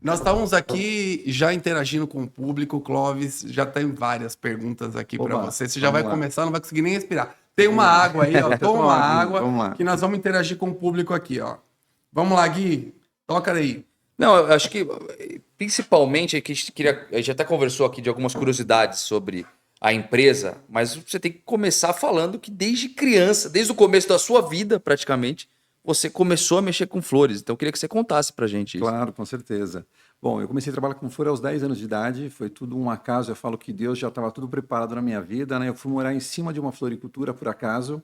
Nós estávamos aqui já interagindo com o público, Clóvis, já tem várias perguntas aqui para você. Você já vai começar, não vai conseguir nem respirar. Tem uma água aí, ó. Toma uma água que nós vamos interagir com o público aqui, ó. Vamos lá, Gui. Toca aí. Não, eu acho que principalmente que a gente até conversou aqui de algumas curiosidades sobre a empresa, mas você tem que começar falando que desde criança, desde o começo da sua vida, praticamente, você começou a mexer com flores. Então eu queria que você contasse pra gente isso. Claro, com certeza. Bom, eu comecei a trabalhar com flor aos 10 anos de idade, foi tudo um acaso, eu falo que Deus já estava tudo preparado na minha vida, né? Eu fui morar em cima de uma floricultura por acaso,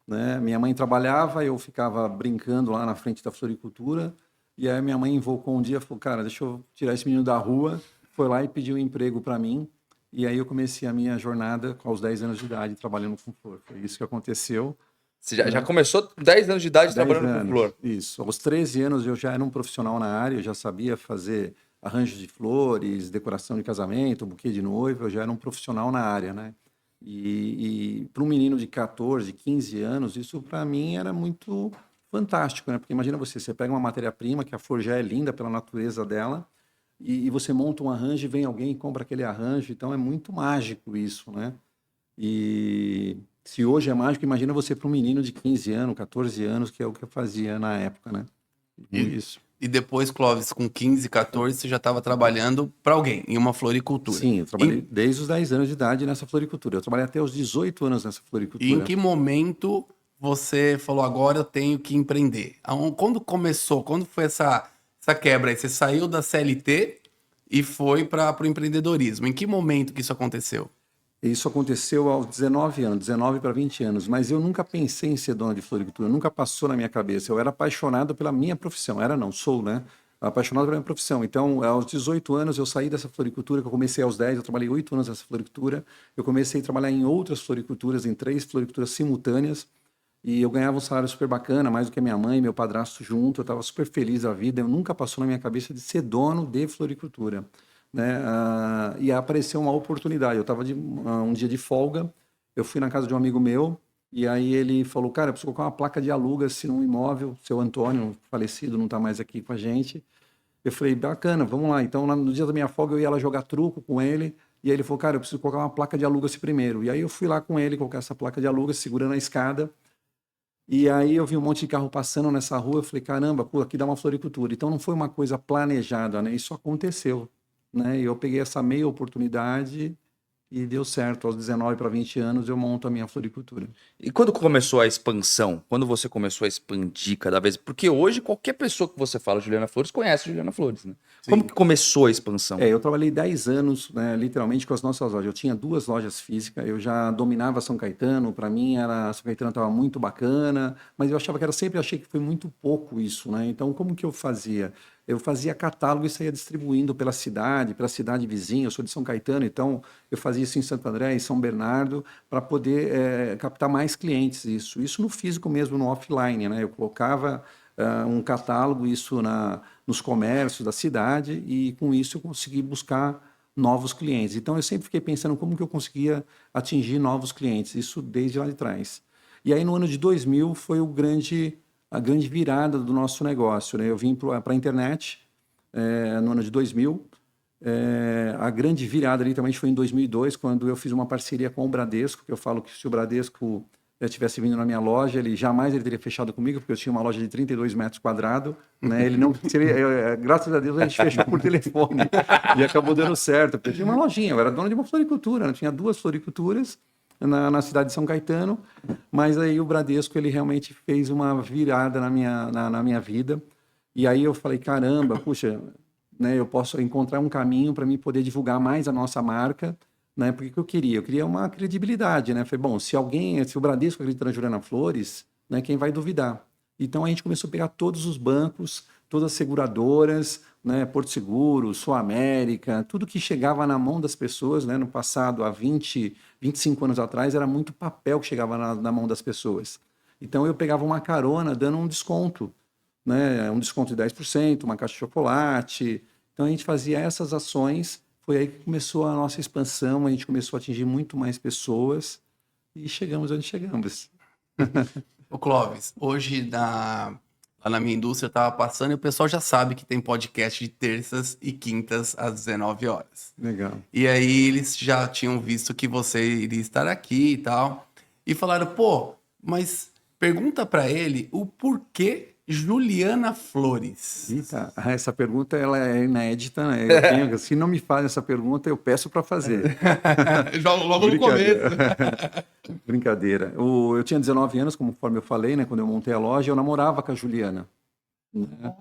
né? Minha mãe trabalhava, eu ficava brincando lá na frente da floricultura, e aí minha mãe invocou um dia e falou, cara, deixa eu tirar esse menino da rua, foi lá e pediu um emprego para mim, e aí eu comecei a minha jornada aos 10 anos de idade trabalhando com flor, foi isso que aconteceu. Você já começou com 10 anos de idade 10 trabalhando anos, com flor? Isso. Aos 13 anos eu já era um profissional na área, eu já sabia fazer arranjos de flores, decoração de casamento, buquê de noiva, eu já era um profissional na área, né? E para um menino de 14, 15 anos, isso para mim era muito fantástico, né? Porque imagina você pega uma matéria-prima, que a flor já é linda pela natureza dela, e você monta um arranjo e vem alguém e compra aquele arranjo, então é muito mágico isso, né? E se hoje é mágico, imagina você para um menino de 15 anos, 14 anos, que é o que eu fazia na época, né? Isso. E depois, Clóvis, com 15, 14, você já estava trabalhando para alguém, em uma floricultura. Sim, eu trabalhei desde os 10 anos de idade nessa floricultura. Eu trabalhei até os 18 anos nessa floricultura. E em que momento você falou, agora eu tenho que empreender? Quando começou? Quando foi essa quebra aí? Você saiu da CLT e foi para o empreendedorismo. Em que momento que isso aconteceu? Isso aconteceu aos 19 anos, 19 para 20 anos, mas eu nunca pensei em ser dono de floricultura, nunca passou na minha cabeça. Eu era apaixonado pela minha profissão, sou, né? Apaixonado pela minha profissão. Então, aos 18 anos, eu saí dessa floricultura, que eu comecei aos 10, eu trabalhei 8 anos nessa floricultura. Eu comecei a trabalhar em outras floriculturas, em 3 floriculturas simultâneas, e eu ganhava um salário super bacana, mais do que minha mãe e meu padrasto junto. Eu estava super feliz da vida, eu nunca passou na minha cabeça de ser dono de floricultura, né? E apareceu uma oportunidade. Eu estava um dia de folga, eu fui na casa de um amigo meu, e aí ele falou, cara, eu preciso colocar uma placa de aluga-se num imóvel, seu Antônio, falecido, não está mais aqui com a gente. Eu falei, bacana, vamos lá. Então, no dia da minha folga, eu ia lá jogar truco com ele, e aí ele falou, cara, eu preciso colocar uma placa de aluga-se primeiro. E aí eu fui lá com ele, colocar essa placa de aluga-se, segurando a escada, e aí eu vi um monte de carro passando nessa rua, eu falei, caramba, pô, aqui dá uma floricultura. Então, não foi uma coisa planejada, né? Isso aconteceu, né? E eu peguei essa meia oportunidade e deu certo. Aos 19 para 20 anos eu monto a minha floricultura. E quando começou a expansão? Quando você começou a expandir cada vez? Porque hoje qualquer pessoa que você fala Juliana Flores conhece Juliana Flores, né? Sim. Como que começou a expansão? Eu trabalhei 10 anos, né, literalmente, com as nossas lojas. Eu tinha 2 lojas físicas, eu já dominava São Caetano, para mim São Caetano estava muito bacana, mas eu achava que sempre achei que foi muito pouco isso, né? Então, como que eu fazia? Eu fazia catálogo e saía distribuindo pela cidade vizinha. Eu sou de São Caetano, então eu fazia isso em Santo André, em São Bernardo, para poder captar mais clientes. Isso no físico mesmo, no offline, né? Eu colocava um catálogo, isso nos comércios da cidade, e com isso eu consegui buscar novos clientes. Então eu sempre fiquei pensando como que eu conseguia atingir novos clientes, isso desde lá de trás. E aí no ano de 2000 foi a grande virada do nosso negócio, né? Eu vim para a internet no ano de 2000. A grande virada ali também foi em 2002, quando eu fiz uma parceria com o Bradesco, que eu falo que se o Bradesco tivesse vindo na minha loja, ele teria fechado comigo, porque eu tinha uma loja de 32 metros quadrados, né? Ele não, graças a Deus a gente fechou por telefone e acabou dando certo, porque eu tinha uma lojinha, eu era dono de uma floricultura, né? Tinha 2 floriculturas na cidade de São Caetano, mas aí o Bradesco ele realmente fez uma virada na minha vida, e aí eu falei, caramba, puxa, né, eu posso encontrar um caminho para mim poder divulgar mais a nossa marca, né? Porque que eu queria? Eu queria uma credibilidade, né? Falei, bom, se o Bradesco acredita na Juliana Flores, né, quem vai duvidar? Então a gente começou a pegar todos os bancos, todas as seguradoras, né, Porto Seguro, Sul América, tudo que chegava na mão das pessoas, né? No passado, há 25 anos atrás, era muito papel que chegava na mão das pessoas. Então eu pegava uma carona dando um desconto, né? Um desconto de 10%, uma caixa de chocolate. Então a gente fazia essas ações. Foi aí que começou a nossa expansão, a gente começou a atingir muito mais pessoas e chegamos onde chegamos. Ô Clóvis, hoje lá na minha indústria tava passando e o pessoal já sabe que tem podcast de terças e quintas às 19 horas. Legal. E aí eles já tinham visto que você iria estar aqui e tal. E falaram, pô, mas pergunta pra ele o porquê Juliana Flores. Eita, essa pergunta ela é inédita, né? Se não me fazem essa pergunta, eu peço para fazer. Logo no começo. Brincadeira. Eu tinha 19 anos, conforme eu falei, né? Quando eu montei a loja, eu namorava com a Juliana. Né?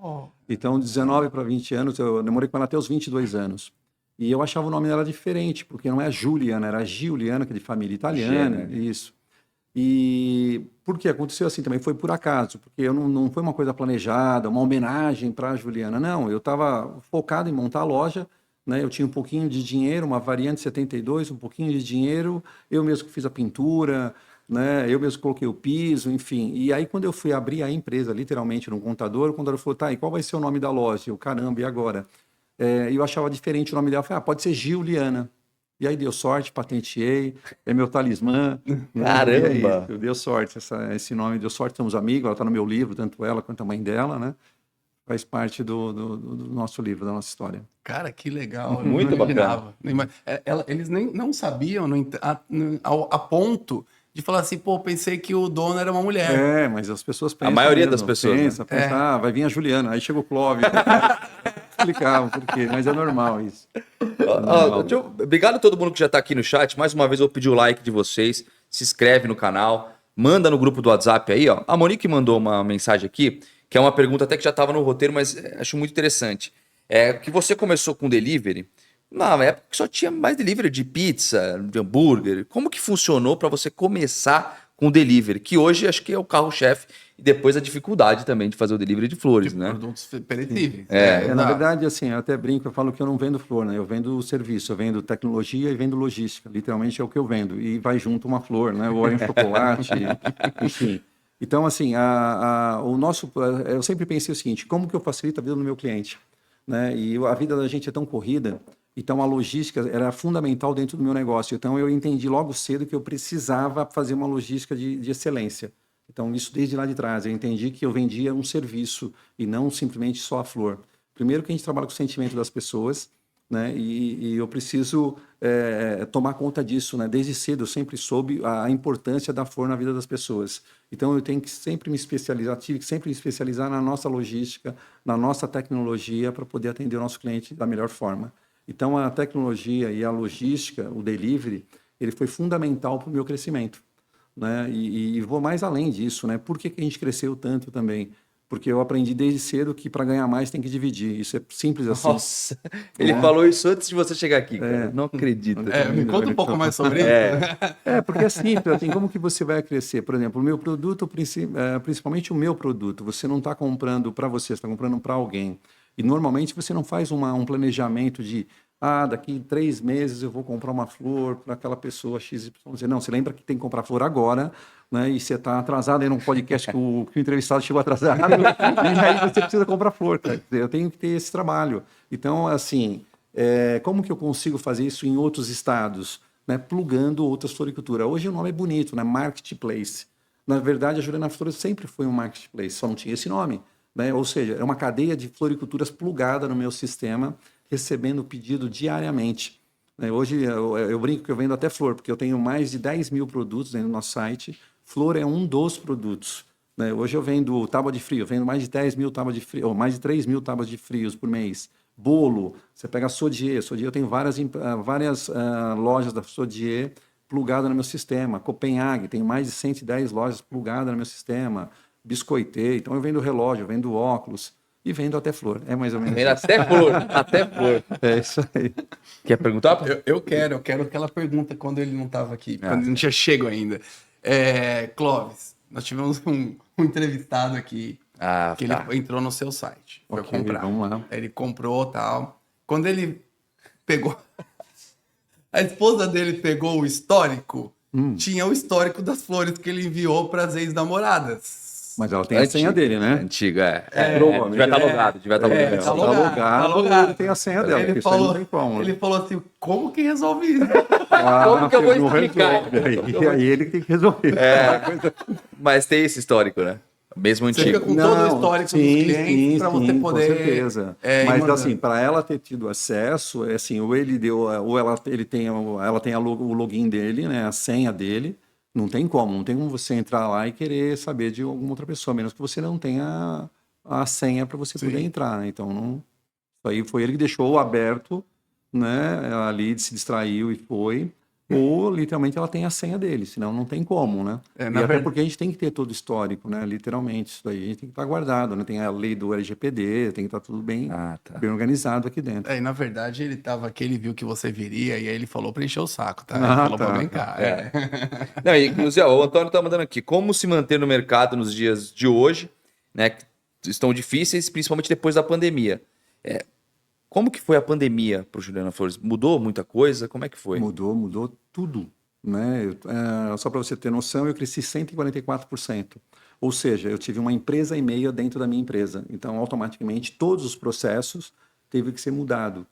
Então, 19 para 20 anos, eu namorei com ela até os 22 anos. E eu achava o nome dela diferente, porque não é Juliana, era Giuliana, que é de família italiana. Isso. E por que aconteceu assim também? Foi por acaso, porque eu não foi uma coisa planejada, uma homenagem para a Juliana. Não, eu estava focado em montar a loja, né? Eu tinha um pouquinho de dinheiro, uma variante 72, um pouquinho de dinheiro, eu mesmo fiz a pintura, né? Eu mesmo coloquei o piso, enfim. E aí quando eu fui abrir a empresa, literalmente, no contador, o contador falou, tá, e qual vai ser o nome da loja? Eu, caramba, e agora? Eu achava diferente o nome dela, eu falei, pode ser Giuliana. E aí deu sorte, patenteei, é meu talismã. Caramba! Deu sorte, esse nome deu sorte, somos amigos, ela está no meu livro, tanto ela quanto a mãe dela, né? Faz parte do nosso livro, da nossa história. Cara, que legal. Muito bacana. Eles nem não sabiam a ponto de falar assim, pô, pensei que o dono era uma mulher. Mas as pessoas pensam. A maioria mesmo, das pessoas. Pensa, vai vir a Juliana, aí chega o Clóvis. Explicava por quê, mas é normal isso. Obrigado a todo mundo que já está aqui no chat. Mais uma vez eu vou pedir o like de vocês. Se inscreve no canal. Manda no grupo do WhatsApp aí. Ó. A Monique mandou uma mensagem aqui, que é uma pergunta até que já estava no roteiro, mas acho muito interessante. Que você começou com delivery na época que só tinha mais delivery de pizza, de hambúrguer. Como que funcionou para você começar com delivery? Que hoje acho que é o carro-chefe e depois a dificuldade também de fazer o delivery de flores, né? Produtos perecíveis. Na verdade, assim, eu até brinco, eu falo que eu não vendo flor, né? Eu vendo serviço, eu vendo tecnologia e vendo logística. Literalmente é o que eu vendo. E vai junto uma flor, né? Ou é um chocolate, enfim. Então, assim, eu sempre pensei o seguinte, como que eu facilito a vida do meu cliente? Né? E a vida da gente é tão corrida, então a logística era fundamental dentro do meu negócio. Então eu entendi logo cedo que eu precisava fazer uma logística de excelência. Então isso desde lá de trás, eu entendi que eu vendia um serviço e não simplesmente só a flor. Primeiro que a gente trabalha com o sentimento das pessoas, né? E eu preciso tomar conta disso, né? Desde cedo eu sempre soube a importância da flor na vida das pessoas. Então eu tenho que sempre me especializar, tive que sempre me especializar na nossa logística, na nossa tecnologia para poder atender o nosso cliente da melhor forma. Então a tecnologia e a logística, o delivery, ele foi fundamental para o meu crescimento, né? E vou mais além disso, né? Por que a gente cresceu tanto também? Porque eu aprendi desde cedo que para ganhar mais tem que dividir. Isso é simples assim. Nossa, ele falou isso antes de você chegar aqui, cara. Não acredito. Me conta um pouco mais sobre isso. Porque é simples, assim, como que você vai crescer? Por exemplo, o meu produto, principalmente o meu produto, você não está comprando para você está comprando para alguém. E normalmente você não faz um planejamento de daqui 3 meses eu vou comprar uma flor para aquela pessoa XYZ. Não, você lembra que tem que comprar flor agora, né? E você está atrasado aí num podcast que o entrevistado chegou atrasado, e aí você precisa comprar flor. Cara. Eu tenho que ter esse trabalho. Então, assim, como que eu consigo fazer isso em outros estados? Né? Plugando outras floriculturas. Hoje o nome é bonito, né? Marketplace. Na verdade, a Juliana Flores sempre foi um marketplace, só não tinha esse nome. Né? Ou seja, é uma cadeia de floriculturas plugada no meu sistema, recebendo pedido diariamente. Hoje eu brinco que eu vendo até flor, porque eu tenho mais de 10 mil produtos dentro do nosso site. Flor é um dos produtos. Hoje eu vendo tábua de frio, eu vendo mais de 10 mil tábuas de frio, ou mais de 3 mil tábuas de frios por mês. Bolo, você pega a Sodier, eu tenho várias lojas da Sodier plugadas no meu sistema. Copenhague, tenho mais de 110 lojas plugadas no meu sistema. Biscoitê, então eu vendo relógio, eu vendo óculos. E vendo até flor, é mais ou menos isso. Até flor, até flor. É isso aí. Quer perguntar? Eu quero aquela pergunta quando ele não estava aqui, quando ele não tinha chego ainda. Clóvis, nós tivemos um entrevistado aqui, que ele entrou no seu site, foi comprar. Vamos lá. Ele comprou e tal. Quando ele pegou, a esposa dele pegou o histórico, tinha o histórico das flores que ele enviou para as ex-namoradas. Mas ela tem a senha dele, né? Antiga, devia estar logado. Tá logado. Tem a senha dela. Ele falou assim, como que resolve isso? Como que eu vou explicar? E aí ele que tem que resolver. Mas tem esse histórico, né? Mesmo Você fica com todo o histórico dos clientes para você poder... Com certeza. Mas assim, para ela ter tido acesso, assim, ou ele deu, ou ela tem o login dele, né, a senha dele. Não tem como você entrar lá e querer saber de alguma outra pessoa, menos que você não tenha a senha para você poder entrar, né? Então, isso aí foi ele que deixou aberto, né? Ali se distraiu e foi. Ou, literalmente, ela tem a senha dele, senão não tem como, né? Até porque a gente tem que ter todo o histórico, né? Literalmente, isso daí a gente tem que estar guardado, né? Tem a lei do LGPD, tem que estar tudo bem organizado aqui dentro. E na verdade ele tava aqui, ele viu que você viria e aí ele falou para encher o saco, tá? Ele falou para vem cá. Não, e, inclusive, o Antônio tá mandando aqui, como se manter no mercado nos dias de hoje, né? Que estão difíceis, principalmente depois da pandemia. Como que foi a pandemia para o Juliana Flores? Mudou muita coisa? Como é que foi? Mudou tudo, né? Só para você ter noção, eu cresci 144%. Ou seja, eu tive 1,5 empresa dentro da minha empresa. Então, automaticamente, todos os processos teve que ser mudado.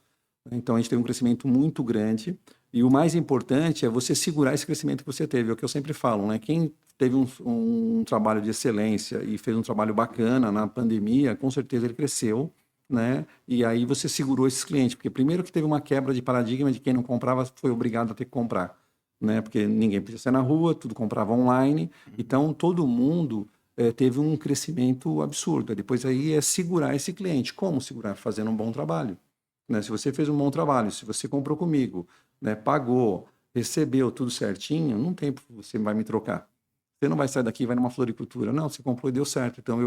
Então, a gente teve um crescimento muito grande. E o mais importante é você segurar esse crescimento que você teve. É o que eu sempre falo, né? Quem teve um trabalho de excelência e fez um trabalho bacana na pandemia, com certeza ele cresceu, né? E aí você segurou esses clientes, porque primeiro que teve uma quebra de paradigma de quem não comprava foi obrigado a ter que comprar, né? Porque ninguém podia sair na rua, tudo comprava online, então todo mundo teve um crescimento absurdo. Depois aí é segurar esse cliente. Como segurar? Fazendo um bom trabalho, né? Se você fez um bom trabalho, se você comprou comigo, né? Pagou, recebeu tudo certinho, não tem porque você vai me trocar. Você não vai sair daqui e vai numa floricultura. Não, você comprou e deu certo. Então,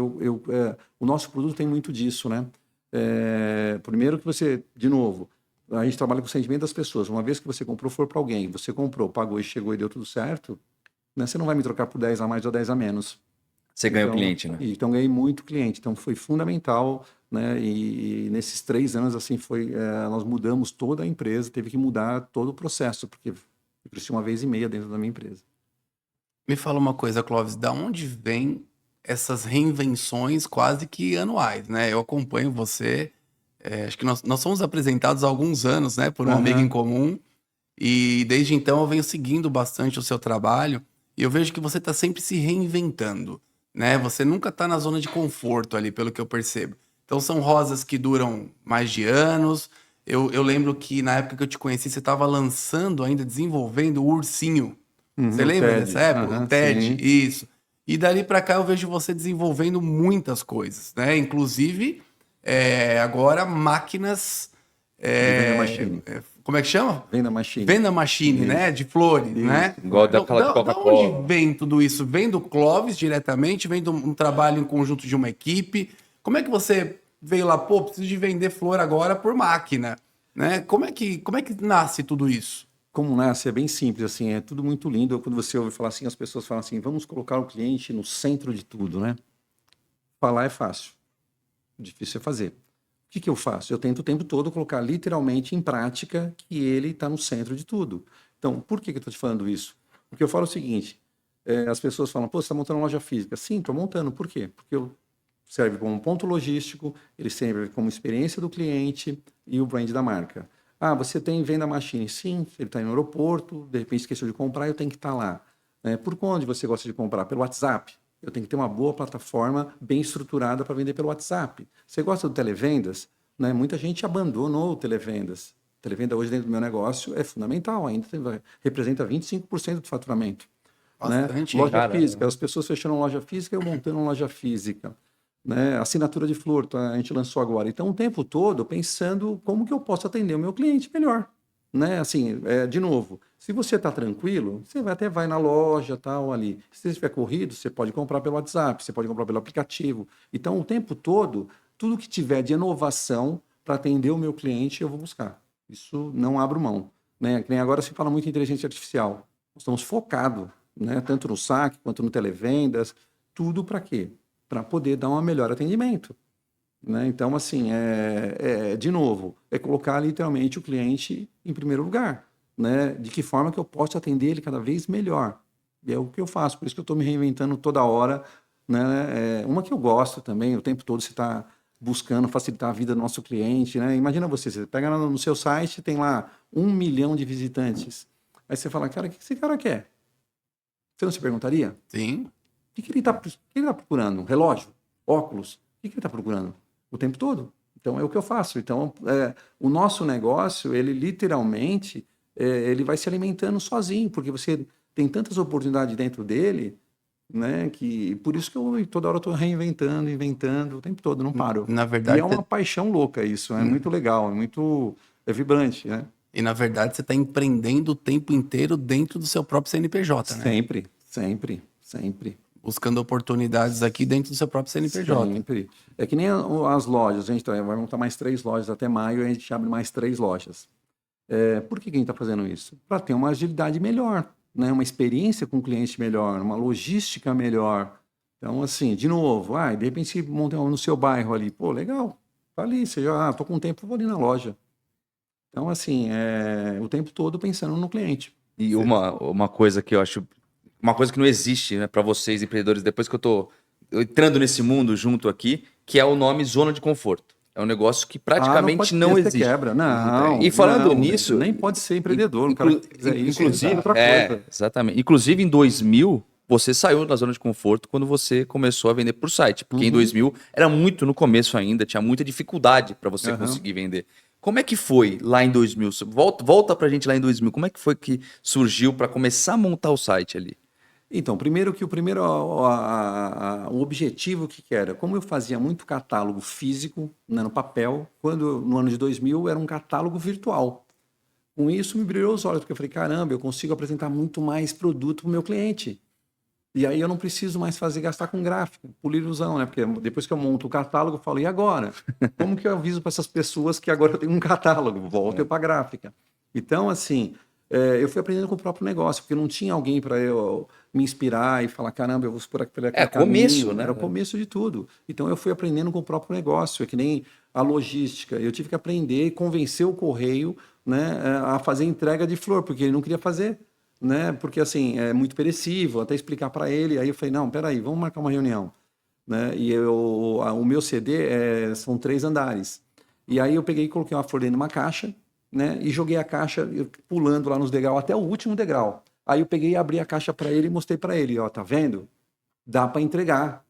o nosso produto tem muito disso, né? Primeiro que você, de novo, a gente trabalha com o sentimento das pessoas. Uma vez que você comprou, for para alguém, você comprou, pagou e chegou e deu tudo certo, né? Você não vai me trocar por 10 a mais ou 10 a menos. Você ganhou cliente, né? Então, ganhei muito cliente. Então, foi fundamental, né? E nesses 3 anos, assim, nós mudamos toda a empresa, teve que mudar todo o processo, porque eu cresci 1,5 vez dentro da minha empresa. Me fala uma coisa, Clóvis, da onde vem essas reinvenções quase que anuais, né? Eu acompanho você, acho que nós somos apresentados há alguns anos, né, por um amigo em comum, e desde então eu venho seguindo bastante o seu trabalho, e eu vejo que você está sempre se reinventando, né? Você nunca está na zona de conforto ali, pelo que eu percebo. Então são rosas que duram mais de anos. Eu lembro que na época que eu te conheci, você estava lançando ainda, desenvolvendo o ursinho. Você lembra dessa época? O TED, sim. isso. E dali para cá eu vejo você desenvolvendo muitas coisas, né? Inclusive, agora máquinas... Venda machine. Como é que chama? Venda machine. Venda machine, né? De flores, né? Igual daquela de Coca-Cola. Da onde vem tudo isso? Vem do Clóvis diretamente? Vem de um trabalho em conjunto de uma equipe? Como é que você veio lá, pô, preciso de vender flor agora por máquina, né? Como é que nasce tudo isso? Como nasce, é bem simples, assim, é tudo muito lindo. Quando você ouve falar assim, as pessoas falam assim, vamos colocar o cliente no centro de tudo, né? Falar é fácil, difícil é fazer. O que eu faço? Eu tento o tempo todo colocar literalmente em prática que ele está no centro de tudo. Então, por que eu estou te falando isso? Porque eu falo o seguinte, as pessoas falam, pô, você está montando uma loja física. Sim, estou montando. Por quê? Porque serve como um ponto logístico, ele serve como experiência do cliente e o brand da marca. Ah, você tem venda machine? Sim, ele está no aeroporto, de repente esqueceu de comprar, eu tenho que estar lá. Por onde você gosta de comprar? Pelo WhatsApp. Eu tenho que ter uma boa plataforma bem estruturada para vender pelo WhatsApp. Você gosta do televendas? Né? Muita gente abandonou o televendas. Televenda hoje dentro do meu negócio é fundamental, ainda representa 25% do faturamento. Bastante, né? Loja física, as pessoas fechando loja física, eu montando uma loja física. Né? Assinatura de flor, a gente lançou agora. Então, o tempo todo pensando como que eu posso atender o meu cliente melhor. Né? Assim, de novo, se você está tranquilo, você vai na loja, tal, ali. Se você estiver corrido, você pode comprar pelo WhatsApp, você pode comprar pelo aplicativo. Então, o tempo todo, tudo que tiver de inovação para atender o meu cliente, eu vou buscar. Isso não abro mão. Né? Que nem agora se fala muito em inteligência artificial. Nós estamos focados, né? Tanto no saque quanto no televendas. Tudo para quê? Para poder dar um melhor atendimento. Né? Então, assim, de novo, é colocar literalmente o cliente em primeiro lugar. Né? De que forma que eu posso atender ele cada vez melhor. E é o que eu faço, por isso que eu estou me reinventando toda hora. Né? Uma que eu gosto também, o tempo todo você está buscando facilitar a vida do nosso cliente. Né? Imagina você pega no seu site, tem lá 1 milhão de visitantes. Aí você fala, cara, o que esse cara quer? Você não se perguntaria? Sim. O que ele está procurando? Relógio? Óculos? O que ele está procurando? O tempo todo. Então, é o que eu faço. Então, o nosso negócio, ele literalmente, ele vai se alimentando sozinho, porque você tem tantas oportunidades dentro dele, né, que por isso que eu toda hora estou reinventando, inventando, o tempo todo, não paro. Na verdade, e é uma paixão louca isso, é muito legal, é vibrante, né? E na verdade você está empreendendo o tempo inteiro dentro do seu próprio CNPJ, né? Sempre, sempre, sempre. Buscando oportunidades aqui dentro do seu próprio CNPJ. Sempre. É que nem as lojas, a gente vai montar mais 3 lojas até maio, e a gente abre mais 3 lojas. Por que a gente está fazendo isso? Para ter uma agilidade melhor, né? Uma experiência com o cliente melhor, uma logística melhor. Então, assim, de novo, de repente monta no seu bairro ali, pô, legal, tá ali, você já, tô com tempo, vou ali na loja. Então, assim, o tempo todo pensando no cliente. E uma coisa que eu acho, uma coisa que não existe, né, para vocês empreendedores, depois que eu tô entrando nesse mundo junto aqui, que é o nome zona de conforto. É um negócio que praticamente não existe. Quebra. Não. E falando nisso, nem pode ser empreendedor, o cara que quiser isso, inclusive, outra coisa. Exatamente. Inclusive em 2000, você saiu da zona de conforto quando você começou a vender por site, porque em 2000 era muito no começo ainda, tinha muita dificuldade para você conseguir vender. Como é que foi lá em 2000? Volta pra gente lá em 2000. Como é que foi que surgiu para começar a montar o site ali? Então, o objetivo que era, como eu fazia muito catálogo físico, né, no papel, quando no ano de 2000 era um catálogo virtual. Com isso me brilhou os olhos, porque eu falei, caramba, eu consigo apresentar muito mais produto para o meu cliente. E aí eu não preciso mais gastar com gráfico, por ilusão, né? Porque depois que eu monto o catálogo, eu falo, e agora? Como que eu aviso para essas pessoas que agora eu tenho um catálogo? Volto para a gráfica. Então, assim, eu fui aprendendo com o próprio negócio, porque não tinha alguém para eu me inspirar e falar, caramba, eu vou por aquele começo, né? Era o começo de tudo. Então eu fui aprendendo com o próprio negócio, é que nem a logística. Eu tive que aprender e convencer o correio, né, a fazer entrega de flor, porque ele não queria fazer. Né? Porque assim, é muito perecível, até explicar para ele. Aí eu falei, não, peraí, vamos marcar uma reunião. Né? E o meu CD são 3 andares. E aí eu peguei e coloquei uma flor dentro de uma caixa, né? E joguei a caixa pulando lá nos degraus, até o último degrau. Aí eu peguei e abri a caixa para ele e mostrei para ele, ó, tá vendo? Dá para entregar.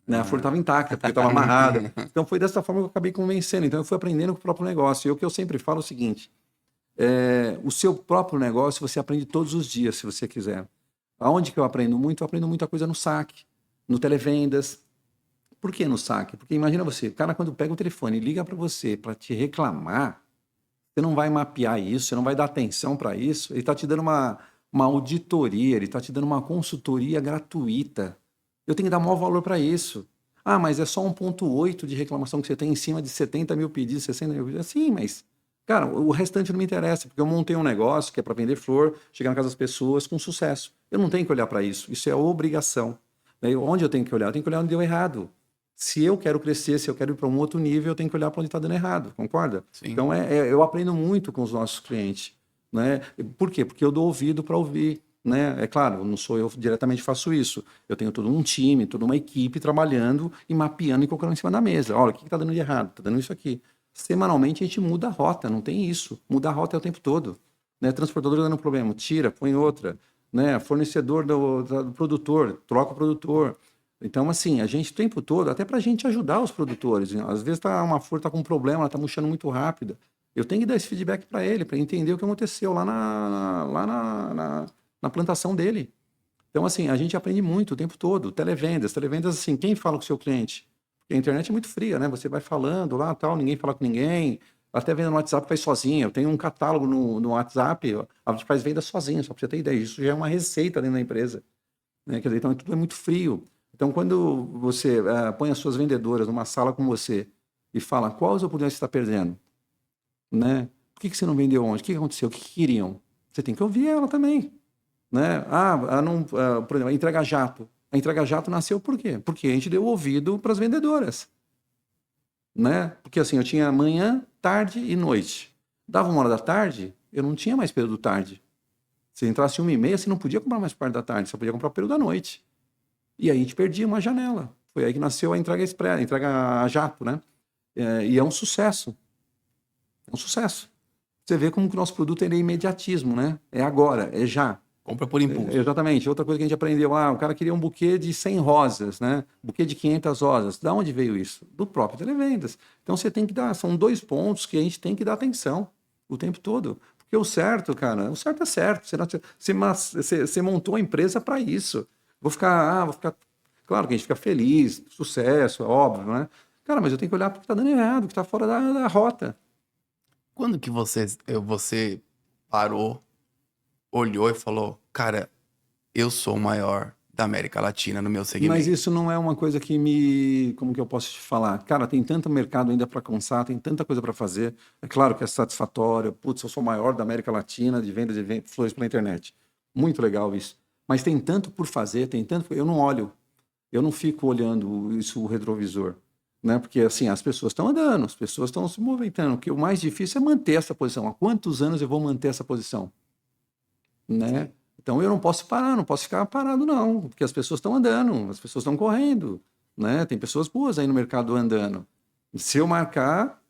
Né? A flor estava intacta, porque estava amarrada. Então foi dessa forma que eu acabei convencendo. Então eu fui aprendendo com o próprio negócio. E o que eu sempre falo é o seguinte, o seu próprio negócio você aprende todos os dias, se você quiser. Aonde que eu aprendo muito? Eu aprendo muita coisa no saque, no televendas. Por que no saque? Porque imagina você, o cara quando pega o telefone e liga para você para te reclamar, você não vai mapear isso, você não vai dar atenção para isso, ele está te dando uma auditoria, ele está te dando uma consultoria gratuita. Eu tenho que dar maior valor para isso. Ah, mas é só 1,8 de reclamação que você tem em cima de 70 mil pedidos, 60 mil pedidos. Sim, mas... Cara, o restante não me interessa, porque eu montei um negócio que é para vender flor, chegar na casa das pessoas com sucesso. Eu não tenho que olhar para isso, isso é obrigação. Onde eu tenho que olhar? Eu tenho que olhar onde deu errado. Se eu quero crescer, se eu quero ir para um outro nível, eu tenho que olhar para onde está dando errado, concorda? Sim. Então, eu aprendo muito com os nossos clientes. Né? Por quê? Porque eu dou ouvido para ouvir. Né? É claro, não sou eu diretamente faço isso. Eu tenho todo um time, toda uma equipe trabalhando e mapeando e colocando em cima da mesa. Olha, o que está dando de errado? Está dando isso aqui. Semanalmente a gente muda a rota, não tem isso. Mudar a rota é o tempo todo. Né? Transportador dando problema, tira, põe outra. Né? Fornecedor do produtor, troca o produtor. Então, assim, a gente o tempo todo, até para a gente ajudar os produtores. Às vezes uma flor está com um problema, ela está murchando muito rápido. Eu tenho que dar esse feedback para ele, para entender o que aconteceu lá na plantação dele. Então, assim, a gente aprende muito o tempo todo. Televendas, assim, quem fala com o seu cliente? A internet é muito fria, né? Você vai falando lá, tal, ninguém fala com ninguém. Até venda no WhatsApp faz sozinha. Eu tenho um catálogo no WhatsApp, a gente faz venda sozinha, só para você ter ideia. Isso já é uma receita dentro da empresa. Né? Quer dizer, então tudo é muito frio. Então, quando você põe as suas vendedoras numa sala com você e fala quais oportunidades você está perdendo, né? Por que você não vendeu ontem? O que aconteceu? O que queriam? Você tem que ouvir ela também. Né? Por exemplo, a entrega jato. A entrega jato nasceu por quê? Porque a gente deu ouvido para as vendedoras. Né? Porque assim, eu tinha manhã, tarde e noite. Dava 1h, eu não tinha mais período tarde. Se entrasse 1h30, você não podia comprar mais parte da tarde, você podia comprar o período da noite. E aí a gente perdia uma janela. Foi aí que nasceu a entrega express, a entrega a jato, né? E é um sucesso. É um sucesso. Você vê como que o nosso produto é imediatismo, né? É agora, é já. Compra por impulso. Exatamente. Outra coisa que a gente aprendeu, o cara queria um buquê de 100 rosas, né? Buquê de 500 rosas. Da onde veio isso? Do próprio televendas. Então você tem que dar, são 2 pontos que a gente tem que dar atenção o tempo todo. Porque o certo, cara, o certo é certo. Você montou a empresa para isso. Vou ficar. Claro que a gente fica feliz, sucesso, é óbvio, né? Cara, mas eu tenho que olhar para o que está dando errado, o que está fora da rota. Quando que você parou, olhou e falou, cara, eu sou o maior da América Latina no meu segmento? Mas isso não é uma coisa que me... Como que eu posso te falar? Cara, tem tanto mercado ainda para alcançar, tem tanta coisa para fazer. É claro que é satisfatório. Putz, eu sou o maior da América Latina de venda de flores pela internet. Muito legal isso. Mas tem tanto por fazer, tem tanto... Eu não olho. Eu não fico olhando isso, o retrovisor. Né? Porque, assim, as pessoas estão andando, as pessoas estão se movimentando. O mais difícil é manter essa posição. Há quantos anos eu vou manter essa posição? Né? Então eu não posso parar, não posso ficar parado não, porque as pessoas estão andando, as pessoas estão correndo, né? Tem pessoas boas aí no mercado andando. Se eu marcar,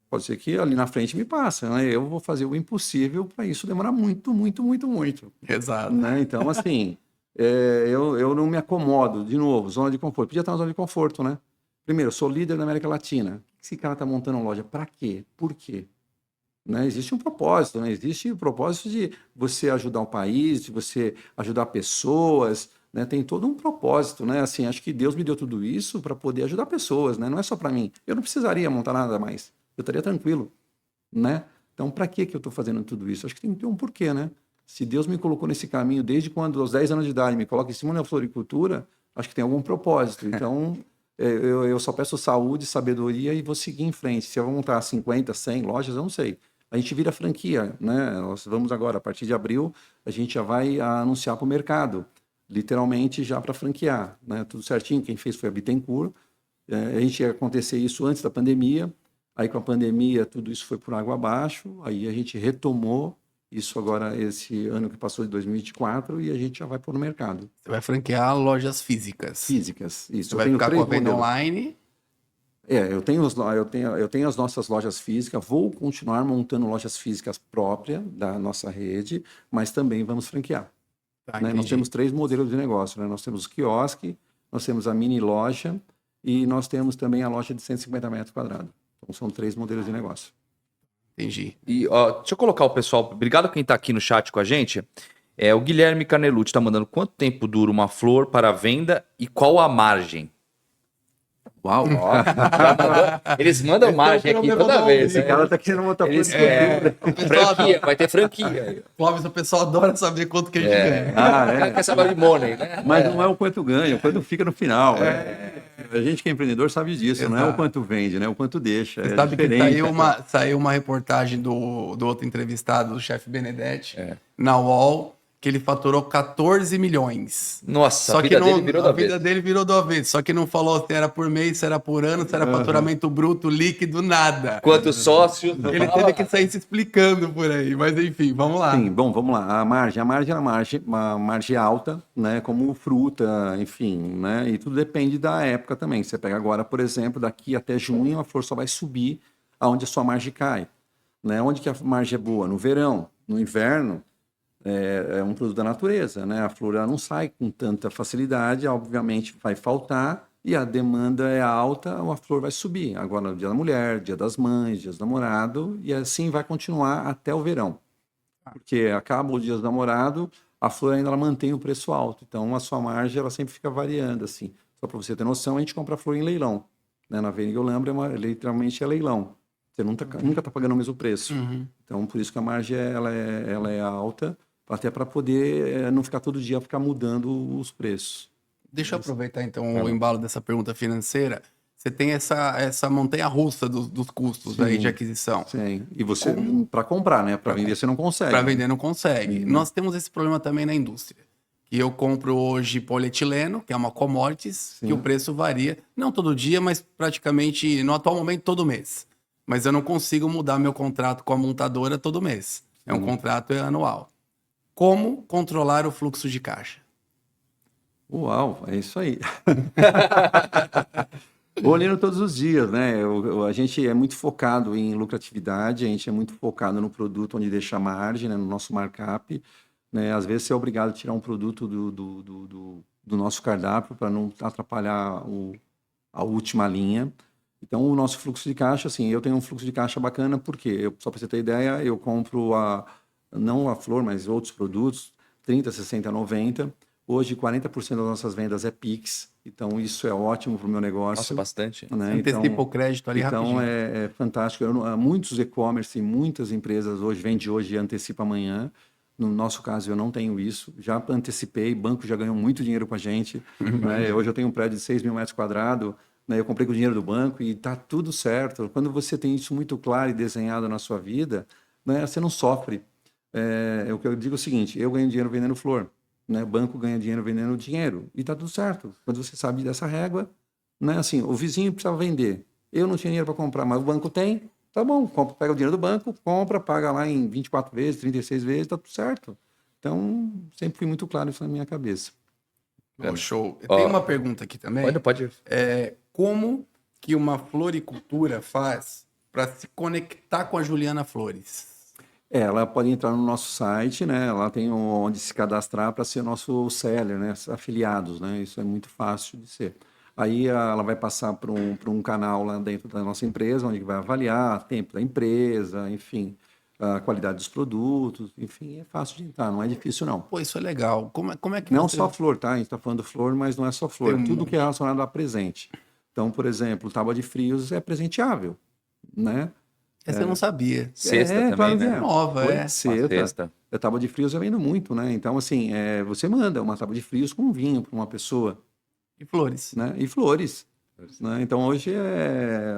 pode ser que ali na frente me passa, né? Eu vou fazer o impossível para isso demorar muito, muito, muito, muito. Exato. Né? Então, assim, eu não me acomodo, de novo, zona de conforto. Podia estar na zona de conforto, né? Primeiro, eu sou líder na América Latina. Esse cara está montando uma loja, para quê? Por quê? Né? Existe um propósito, né? Existe o propósito de você ajudar o país, de você ajudar pessoas, né? Tem todo um propósito, né? Assim, acho que Deus me deu tudo isso para poder ajudar pessoas, né? Não é só para mim. Eu não precisaria montar nada mais. Eu estaria tranquilo, né? Então, para que eu estou fazendo tudo isso? Acho que tem que ter um porquê, né? Se Deus me colocou nesse caminho desde quando, aos 10 anos de idade, me coloca em cima da floricultura, acho que tem algum propósito. Então, eu só peço saúde, sabedoria e vou seguir em frente. Se eu vou montar 50, 100 lojas, eu não sei. A gente vira franquia, né? Nós vamos agora, a partir de abril, a gente já vai anunciar para o mercado, literalmente já para franquear, né? Tudo certinho, quem fez foi a Bittencourt. A gente ia acontecer isso antes da pandemia, aí com a pandemia tudo isso foi por água abaixo, aí a gente retomou isso agora, esse ano que passou de 2024, e a gente já vai pôr no mercado. Você vai franquear lojas físicas. Físicas, isso. Você vai ficar com a venda online... Eu tenho as nossas lojas físicas, vou continuar montando lojas físicas próprias da nossa rede, mas também vamos franquear. Né? Nós temos 3 modelos de negócio, né? Nós temos o quiosque, nós temos a mini loja e nós temos também a loja de 150 metros quadrados. Então são 3 modelos de negócio. Entendi. E deixa eu colocar o pessoal, obrigado quem está aqui no chat com a gente. O Guilherme Canelucci está mandando quanto tempo dura uma flor para venda e qual a margem? Uau! Eles mandam margem aqui toda vez. Esse cara tá querendo montar franquia, vai ter franquia. Clóvis, o pessoal adora saber quanto que a gente ganha. Quer saber de money, né? Mas não é o quanto ganha, o quanto fica no final. A gente que é empreendedor sabe disso. Exato. Não é o quanto vende, né? O quanto deixa. Você sabe que saiu uma reportagem do outro entrevistado, do chefe Benedetti, na UOL, que ele faturou 14 milhões. Nossa, só a vida dele virou do avesso. A vida dele virou do avesso. Só que não falou se era por mês, se era por ano, se era faturamento bruto, líquido, nada. Quantos sócios? Ele teve que sair se explicando por aí. Mas enfim, vamos lá. Sim, bom, vamos lá. A margem é uma margem alta, né? Como fruta, enfim, né? E tudo depende da época também. Você pega agora, por exemplo, daqui até junho, a flor só vai subir aonde a sua margem cai. Né? Onde que a margem é boa? No verão. No inverno, é um produto da natureza, né? A flor ela não sai com tanta facilidade, obviamente vai faltar e a demanda é alta, a flor vai subir. Agora no Dia da Mulher, Dia das Mães, Dia dos Namorados, e assim vai continuar até o verão. Porque acaba o Dia dos Namorados, a flor ainda ela mantém o preço alto. Então a sua margem ela sempre fica variando assim. Só para você ter noção, a gente compra a flor em leilão. Né? Na Avenida Olambra literalmente é leilão. Você nunca está pagando o mesmo preço. Então por isso que a margem ela é alta, até para poder não ficar todo dia mudando os preços. Deixa eu aproveitar então o embalo dessa pergunta financeira. Você tem essa montanha-russa dos custos aí de aquisição. Sim, e você, para comprar, né? Para vender você não consegue. Para vender não consegue. Nós temos esse problema também na indústria. Que eu compro hoje polietileno, que é uma commodities, que o preço varia, não todo dia, mas praticamente, no atual momento, todo mês. Mas eu não consigo mudar meu contrato com a montadora todo mês. É um contrato anual. Como controlar o fluxo de caixa? Uau, é isso aí. Olhando todos os dias, né? A gente é muito focado em lucratividade, a gente é muito focado no produto onde deixa a margem, né? No nosso markup. né? Às vezes você é obrigado a tirar um produto do nosso cardápio para não atrapalhar a última linha. Então, o nosso fluxo de caixa, assim, eu tenho um fluxo de caixa bacana, porque, só para você ter ideia, eu compro não a flor, mas outros produtos, 30, 60, 90. Hoje, 40% das nossas vendas é Pix, então isso é ótimo para o meu negócio. Nossa, bastante. Né? Antecipa o crédito ali rapidinho. Então, é fantástico. Muitos e-commerce e muitas empresas hoje vendem hoje e antecipa amanhã. No nosso caso, eu não tenho isso. Já antecipei, banco já ganhou muito dinheiro com a gente. Né? Hoje eu tenho um prédio de 6 mil metros quadrados, né? Eu comprei com o dinheiro do banco e está tudo certo. Quando você tem isso muito claro e desenhado na sua vida, né? Você não sofre. O que eu digo é o seguinte, eu ganho dinheiro vendendo flor, né? O banco ganha dinheiro vendendo dinheiro e está tudo certo. Quando você sabe dessa régua, né? Assim, o vizinho precisava vender. Eu não tinha dinheiro para comprar, mas o banco tem. Tá bom, pega o dinheiro do banco, compra, paga lá em 24 vezes, 36 vezes, tá tudo certo. Então, sempre fui muito claro isso na minha cabeça. Show. Tem uma pergunta aqui também. Pode. Como que uma floricultura faz para se conectar com a Juliana Flores? Ela pode entrar no nosso site, né? Lá tem onde se cadastrar para ser nosso seller, né? Afiliados, né? Isso é muito fácil de ser. Aí ela vai passar para um canal lá dentro da nossa empresa, onde vai avaliar o tempo da empresa, enfim, a qualidade dos produtos, enfim, é fácil de entrar, não é difícil não. Pô, isso é legal. Como é que não só flor, tá? A gente está falando flor, mas não é só flor, tudo que é relacionado a presente. Então, por exemplo, tábua de frios é presenteável, né? Essa eu não sabia. Cesta também, claro né? É. Nova, Cesta. A tábua de frios eu vendo muito, né? Então, assim, você manda uma tábua de frios com vinho para uma pessoa. E flores. Né? E flores. Né? Então, hoje,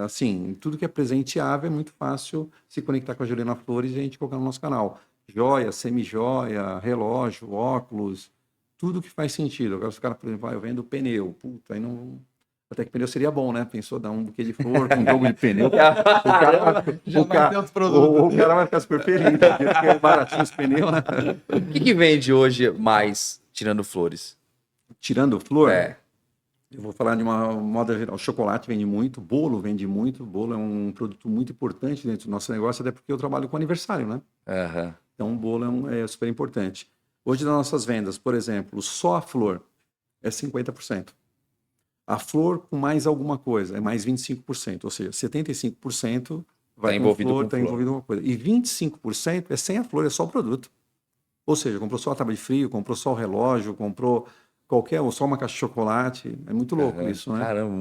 assim, tudo que é presenteável é muito fácil se conectar com a Juliana Flores e a gente colocar no nosso canal. Joia, semi-joia, relógio, óculos, tudo que faz sentido. Agora, se o cara, por exemplo, eu vendo pneu, puta, aí não... Até que pneu seria bom, né? Pensou dar um buquê de flor com um jogo de pneu. O cara vai ficar super feliz, porque é baratinho os pneus, né? O que vende hoje mais, tirando flores? Tirando flor? Eu vou falar de uma moda geral. Chocolate vende muito, bolo vende muito. Bolo é um produto muito importante dentro do nosso negócio, até porque eu trabalho com aniversário, né? Uhum. Então, o bolo é super importante. Hoje, nas nossas vendas, por exemplo, só a flor é 50%. A flor com mais alguma coisa é mais 25%. Ou seja, 75% vai com flor, está envolvido com uma coisa. E 25% é sem a flor, é só o produto. Ou seja, comprou só a tábua de frio, comprou só o relógio, comprou... ou só uma caixa de chocolate. É muito louco isso, né? Caramba,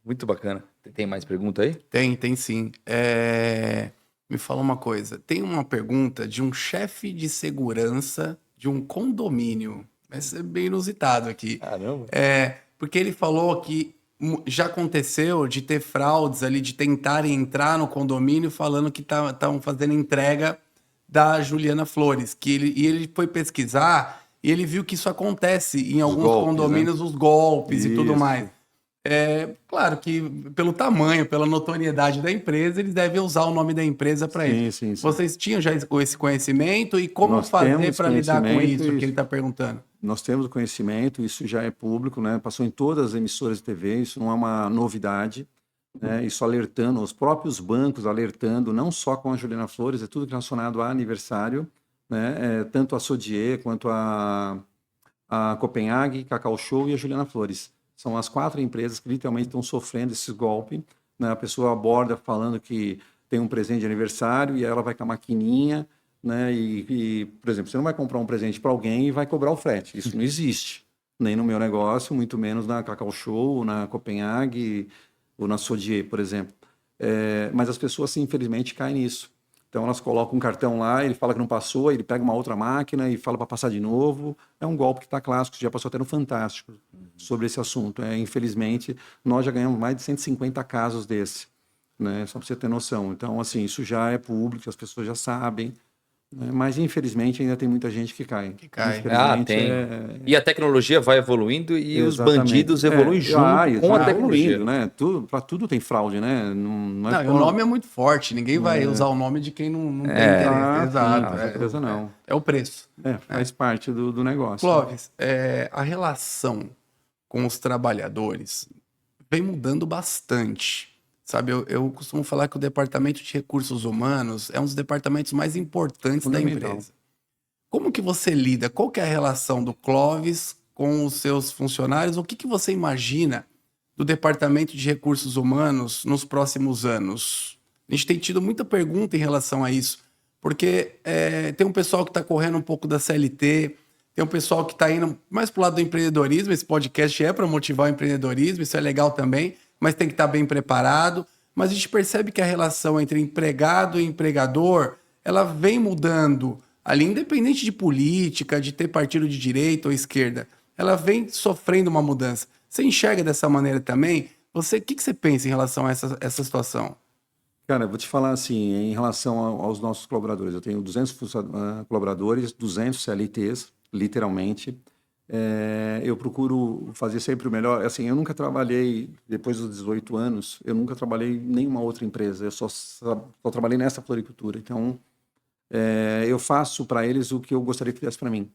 muito bacana. Tem mais pergunta aí? Tem sim. Me fala uma coisa. Tem uma pergunta de um chefe de segurança de um condomínio. Vai ser bem inusitado aqui. Caramba. Porque ele falou que já aconteceu de ter fraudes ali, de tentarem entrar no condomínio falando que estavam fazendo entrega da Juliana Flores. Ele foi pesquisar... E ele viu que isso acontece em alguns condomínios, né? Os golpes e tudo mais. Claro que pelo tamanho, pela notoriedade da empresa, eles devem usar o nome da empresa para isso. Sim. Vocês tinham já esse conhecimento e como fazer para lidar com isso que ele está perguntando? Nós temos o conhecimento, isso já é público, né? Passou em todas as emissoras de TV, isso não é uma novidade. Né? Isso alertando, os próprios bancos alertando, não só com a Juliana Flores, é tudo relacionado a aniversário. Né? Tanto a Sodier quanto a Copenhague, Cacau Show e a Juliana Flores. São as 4 empresas que literalmente estão sofrendo esse golpe. Né? A pessoa aborda falando que tem um presente de aniversário e ela vai com a maquininha, né? Por exemplo, você não vai comprar um presente para alguém e vai cobrar o frete. Isso não existe. Nem no meu negócio, muito menos na Cacau Show, na Copenhague ou na Sodier, por exemplo. Mas as pessoas, infelizmente, caem nisso. Então, elas colocam um cartão lá, ele fala que não passou, ele pega uma outra máquina e fala para passar de novo. É um golpe que está clássico, já passou até no Fantástico sobre esse assunto. Infelizmente, nós já ganhamos mais de 150 casos desse, né? Só para você ter noção. Então, assim, isso já é público, as pessoas já sabem. Mas, infelizmente, ainda tem muita gente que cai. Tem. E a tecnologia vai evoluindo e Exatamente. Os bandidos evoluem junto com a tecnologia. Né? Para tudo tem fraude, né? O nome é muito forte. Ninguém vai usar o nome de quem não tem interesse. Exato. Não. É o preço. Faz parte do negócio. Clóvis, a relação com os trabalhadores vem mudando bastante. Sabe, eu costumo falar que o departamento de recursos humanos é um dos departamentos mais importantes da empresa. Como que você lida? Qual que é a relação do Clovis com os seus funcionários? O que você imagina do Departamento de Recursos Humanos nos próximos anos? A gente tem tido muita pergunta em relação a isso, porque tem um pessoal que está correndo um pouco da CLT, tem um pessoal que está indo mais para o lado do empreendedorismo. Esse podcast é para motivar o empreendedorismo, isso é legal também, mas tem que estar bem preparado. Mas a gente percebe que a relação entre empregado e empregador, ela vem mudando ali, independente de política, de ter partido de direita ou esquerda, ela vem sofrendo uma mudança. Você enxerga dessa maneira também? O que você pensa em relação a essa situação? Cara, eu vou te falar assim, em relação aos nossos colaboradores. Eu tenho 200 colaboradores, 200 CLTs, literalmente. Eu procuro fazer sempre o melhor. Assim, eu nunca trabalhei, depois dos 18 anos, eu nunca trabalhei em nenhuma outra empresa. Eu só trabalhei nessa floricultura. Então, eu faço para eles o que eu gostaria que fizesse para mim.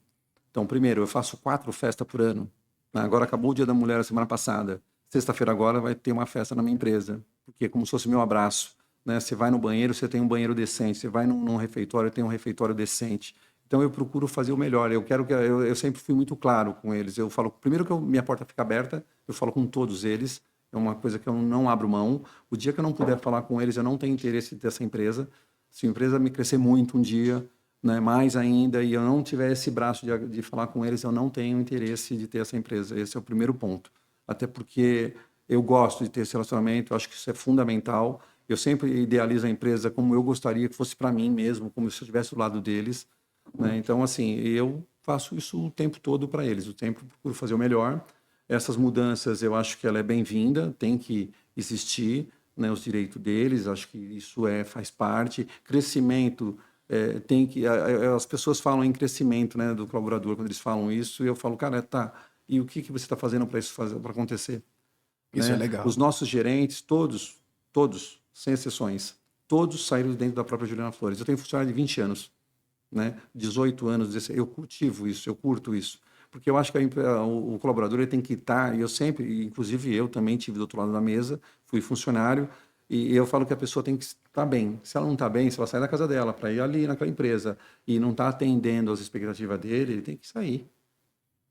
Então, primeiro, eu faço 4 festas por ano. Agora acabou o Dia da Mulher a semana passada. Sexta-feira agora vai ter uma festa na minha empresa, porque é como se fosse meu abraço. Né? Você vai no banheiro, você tem um banheiro decente. Você vai num refeitório, tem um refeitório decente. Então eu procuro fazer o melhor. Eu sempre fui muito claro com eles. Eu falo, primeiro que minha porta fica aberta, eu falo com todos eles. É uma coisa que eu não abro mão. O dia que eu não puder falar com eles, eu não tenho interesse dessa empresa. Se a empresa me crescer muito um dia, né, mais ainda, e eu não tiver esse braço de falar com eles, eu não tenho interesse de ter essa empresa. Esse é o primeiro ponto. Até porque eu gosto de ter esse relacionamento, eu acho que isso é fundamental. Eu sempre idealizo a empresa como eu gostaria que fosse para mim mesmo, como se eu estivesse do lado deles. Né? Então, assim, eu faço isso o tempo todo para eles. O tempo procuro fazer o melhor. Essas mudanças, eu acho que ela é bem-vinda, tem que existir, né, os direitos deles, acho que isso faz parte. Crescimento, tem que... As pessoas falam em crescimento, né, do colaborador, quando eles falam isso, e eu falo, cara, tá, e o que você está fazendo para isso para acontecer? Isso Né? é legal. Os nossos gerentes, todos, sem exceções, todos saíram dentro da própria Juliana Flores. Eu tenho funcionário de 20 anos, né? 18 anos, 16, eu cultivo isso, eu curto isso. Porque eu acho que o colaborador ele tem que estar, e eu sempre, inclusive eu também tive do outro lado da mesa, fui funcionário, e eu falo que a pessoa tem que estar bem. Se ela não está bem, se ela sai da casa dela para ir ali naquela empresa e não está atendendo às expectativas dele, ele tem que sair.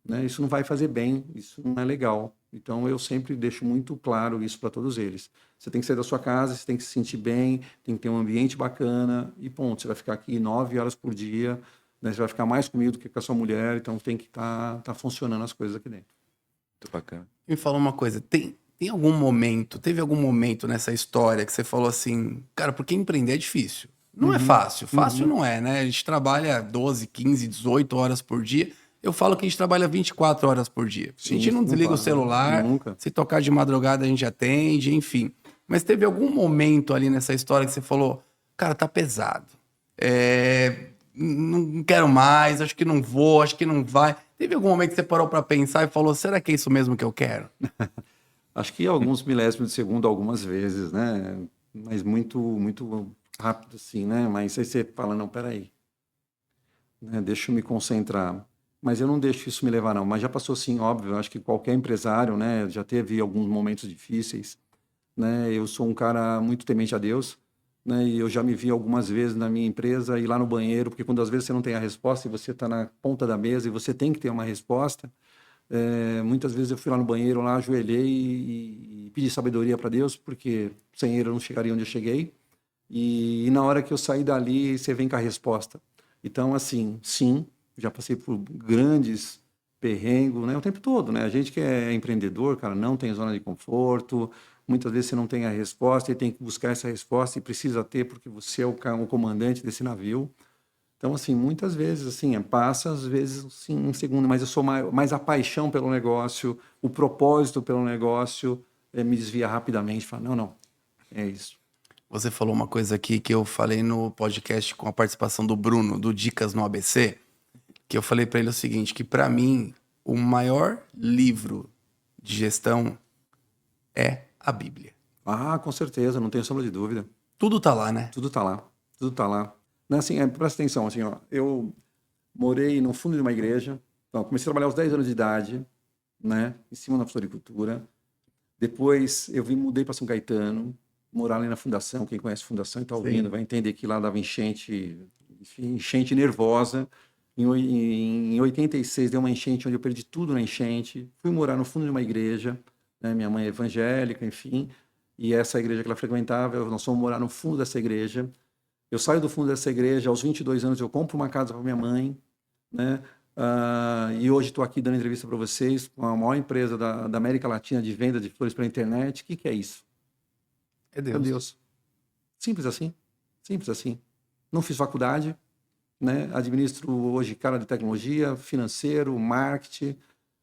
Né? Isso não vai fazer bem, isso não é legal. Então, eu sempre deixo muito claro isso para todos eles. Você tem que sair da sua casa, você tem que se sentir bem, tem que ter um ambiente bacana e ponto. Você vai ficar aqui 9 horas por dia, né? Você vai ficar mais comigo do que com a sua mulher, então tem que tá funcionando as coisas aqui dentro. Muito bacana. Me fala uma coisa, teve algum momento nessa história que você falou assim, cara, porque empreender é difícil. Não é fácil, não é, né? A gente trabalha 12, 15, 18 horas por dia. Eu falo que a gente trabalha 24 horas por dia. Sim, a gente não desliga o celular, nunca. Se tocar de madrugada a gente atende, enfim. Mas teve algum momento ali nessa história que você falou, cara, tá pesado. Não quero mais, acho que não vou, acho que não vai. Teve algum momento que você parou para pensar e falou, será que é isso mesmo que eu quero? Acho que alguns milésimos de segundo algumas vezes, né? Mas muito, muito rápido assim, né? Mas aí você fala, não, peraí. Né? Deixa eu me concentrar. Mas eu não deixo isso me levar, não. Mas já passou, sim, óbvio. Eu acho que qualquer empresário, né, já teve alguns momentos difíceis. Né? Eu sou um cara muito temente a Deus, né? E eu já me vi algumas vezes na minha empresa ir lá no banheiro, porque quando às vezes você não tem a resposta e você está na ponta da mesa e você tem que ter uma resposta, muitas vezes eu fui lá no banheiro, lá ajoelhei e pedi sabedoria para Deus, porque sem ele eu não chegaria onde eu cheguei. E na hora que eu saí dali, você vem com a resposta. Então, assim, sim, já passei por grandes perrengos, né, o tempo todo, né? A gente que é empreendedor, cara, não tem zona de conforto. Muitas vezes você não tem a resposta e tem que buscar essa resposta e precisa ter porque você é o comandante desse navio. Então, assim, muitas vezes, assim, passa, às vezes, sim, um segundo, mas eu sou mais a paixão pelo negócio, o propósito pelo negócio, me desvia rapidamente, fala, não, é isso. Você falou uma coisa aqui que eu falei no podcast com a participação do Bruno, do Dicas no ABC, que eu falei para ele o seguinte, que para mim, o maior livro de gestão é a Bíblia. Ah, com certeza, não tenho sombra de dúvida. Tudo tá lá, né? Tudo tá lá, tudo tá lá. Assim, presta atenção, assim, ó, eu morei no fundo de uma igreja, então, comecei a trabalhar aos 10 anos de idade, né, em cima da floricultura. Depois eu mudei para São Caetano, morar ali na Fundação. Quem conhece a Fundação e está ouvindo vai entender que lá dava enchente nervosa. Em 86 deu uma enchente onde eu perdi tudo na enchente. Fui morar no fundo de uma igreja, né? Minha mãe é evangélica, enfim. E essa igreja que ela frequentava, nós fomos morar no fundo dessa igreja. Eu saio do fundo dessa igreja, aos 22 anos eu compro uma casa para minha mãe, né? E hoje estou aqui dando entrevista para vocês com a maior empresa da América Latina de venda de flores pela internet. O que é isso? É Deus. É Deus. Simples assim. Simples assim. Não fiz faculdade, né? Administro hoje cara de tecnologia, financeiro, marketing,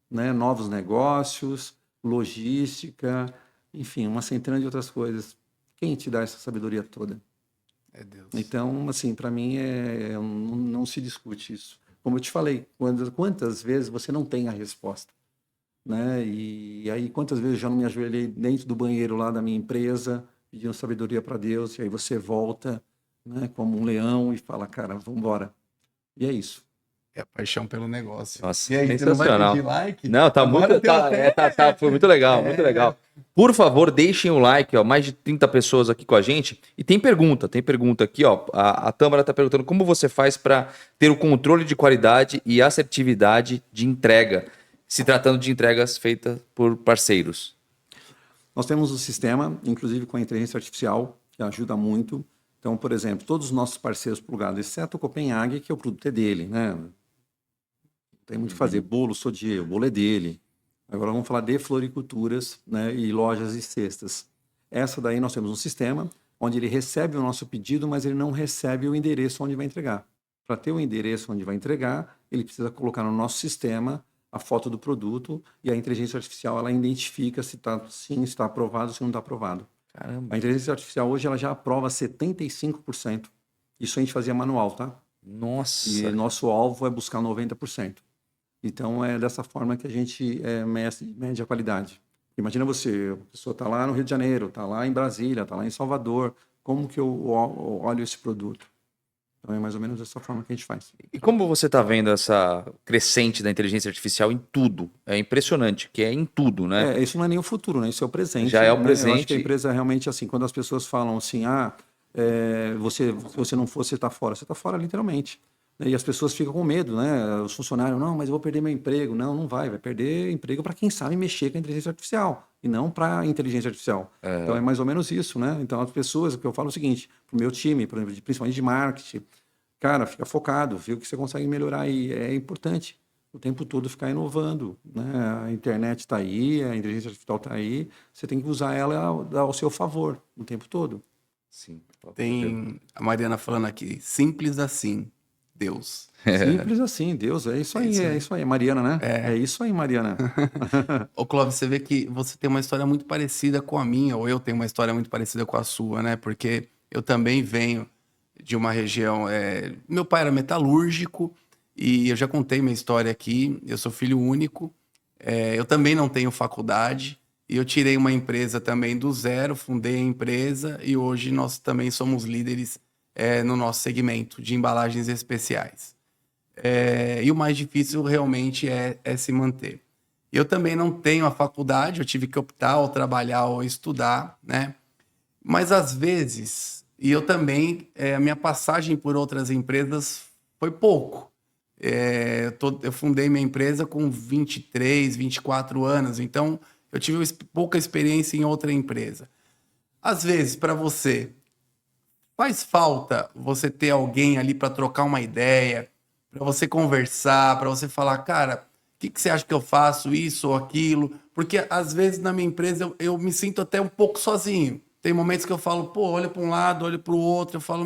né? Novos negócios, logística, enfim, uma centena de outras coisas. Quem te dá essa sabedoria toda? É Deus. Então, assim, para mim não se discute isso. Como eu te falei, quantas vezes você não tem a resposta, né? E aí quantas vezes eu já não me ajoelhei dentro do banheiro lá da minha empresa pedindo sabedoria para Deus, e aí você volta, né, como um leão e fala, cara, vamos embora. E é isso. É a paixão pelo negócio. Nossa, E aí, sensacional. você não vai pedir like? Não, tá Agora muito, foi muito legal, muito legal. Por favor, deixem o like, ó, mais de 30 pessoas aqui com a gente. E tem pergunta aqui, ó. A Tâmara tá perguntando como você faz para ter o controle de qualidade e assertividade de entrega, se tratando de entregas feitas por parceiros. Nós temos um sistema, inclusive com a inteligência artificial, que ajuda muito. Então, por exemplo, todos os nossos parceiros plugados, exceto o Copenhague, que o produto é dele, né? Não tem muito o que fazer. Bolo, Sodier, o bolo é dele. Agora vamos falar de floriculturas, né, e lojas e cestas. Essa daí nós temos um sistema onde ele recebe o nosso pedido, mas ele não recebe o endereço onde vai entregar. Para ter o endereço onde vai entregar, ele precisa colocar no nosso sistema a foto do produto e a inteligência artificial ela identifica se está aprovado ou se não está aprovado. Caramba. A inteligência artificial hoje ela já aprova 75%. Isso a gente fazia manual, tá? Nossa. E nosso alvo é buscar 90%. Então é dessa forma que a gente mede a qualidade. Imagina você, a pessoa está lá no Rio de Janeiro, está lá em Brasília, está lá em Salvador. Como que eu olho esse produto? Então é mais ou menos dessa forma que a gente faz. E como você está vendo essa crescente da inteligência artificial em tudo? É impressionante, que é em tudo, né? Isso não é nem o futuro, né? Isso é o presente. Já é o né? presente. Eu acho que a empresa realmente, assim, quando as pessoas falam assim, se você não for, você está fora. Você está fora literalmente. E as pessoas ficam com medo, né? Os funcionários, não, mas eu vou perder meu emprego. Não, não vai perder emprego para quem sabe mexer com a inteligência artificial e não para a inteligência artificial. Então é mais ou menos isso, né? Então as pessoas, que eu falo o seguinte, para o meu time, por exemplo, principalmente de marketing, cara, fica focado, vê o que você consegue melhorar aí. É importante o tempo todo ficar inovando, né? A internet está aí, a inteligência artificial está aí, você tem que usar ela ao seu favor o tempo todo. Sim. Tem a Mariana falando aqui, simples assim. Deus. Simples assim, Deus, é isso aí, Mariana, né? É isso aí, Mariana. Ô, Clóvis, você vê que você tem uma história muito parecida com a minha, ou eu tenho uma história muito parecida com a sua, né? Porque eu também venho de uma região... Meu pai era metalúrgico, e eu já contei minha história aqui, eu sou filho único, eu também não tenho faculdade, e eu tirei uma empresa também do zero, fundei a empresa, e hoje nós também somos líderes no nosso segmento de embalagens especiais. E o mais difícil realmente é se manter. Eu também não tenho a faculdade, eu tive que optar ou trabalhar ou estudar, né? Mas às vezes, e eu também, a minha passagem por outras empresas foi pouco. Eu fundei minha empresa com 23, 24 anos, então eu tive pouca experiência em outra empresa. Às vezes, para você, faz falta você ter alguém ali para trocar uma ideia, para você conversar, para você falar, cara, o que você acha que eu faço, isso ou aquilo? Porque às vezes na minha empresa eu me sinto até um pouco sozinho. Tem momentos que eu falo, pô, olha para um lado, olha para o outro, eu falo,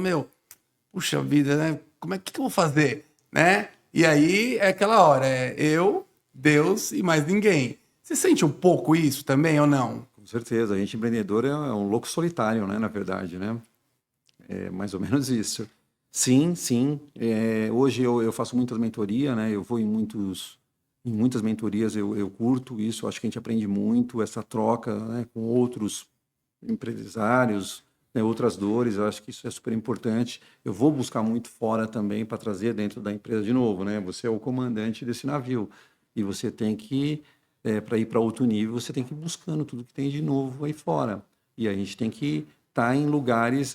puxa vida, né? Que eu vou fazer, né? E aí é aquela hora, eu, Deus e mais ninguém. Você sente um pouco isso também ou não? Com certeza, a gente empreendedor é um louco solitário, né, na verdade, né? É mais ou menos isso. Sim. Hoje eu faço muitas mentorias, né? Eu vou em muitas mentorias, eu curto isso, acho que a gente aprende muito, essa troca, né, com outros empresários, né, outras dores, eu acho que isso é super importante. Eu vou buscar muito fora também para trazer dentro da empresa de novo, né? Você é o comandante desse navio e você tem que, para ir para outro nível, você tem que ir buscando tudo que tem de novo aí fora. E a gente tem que estar em lugares,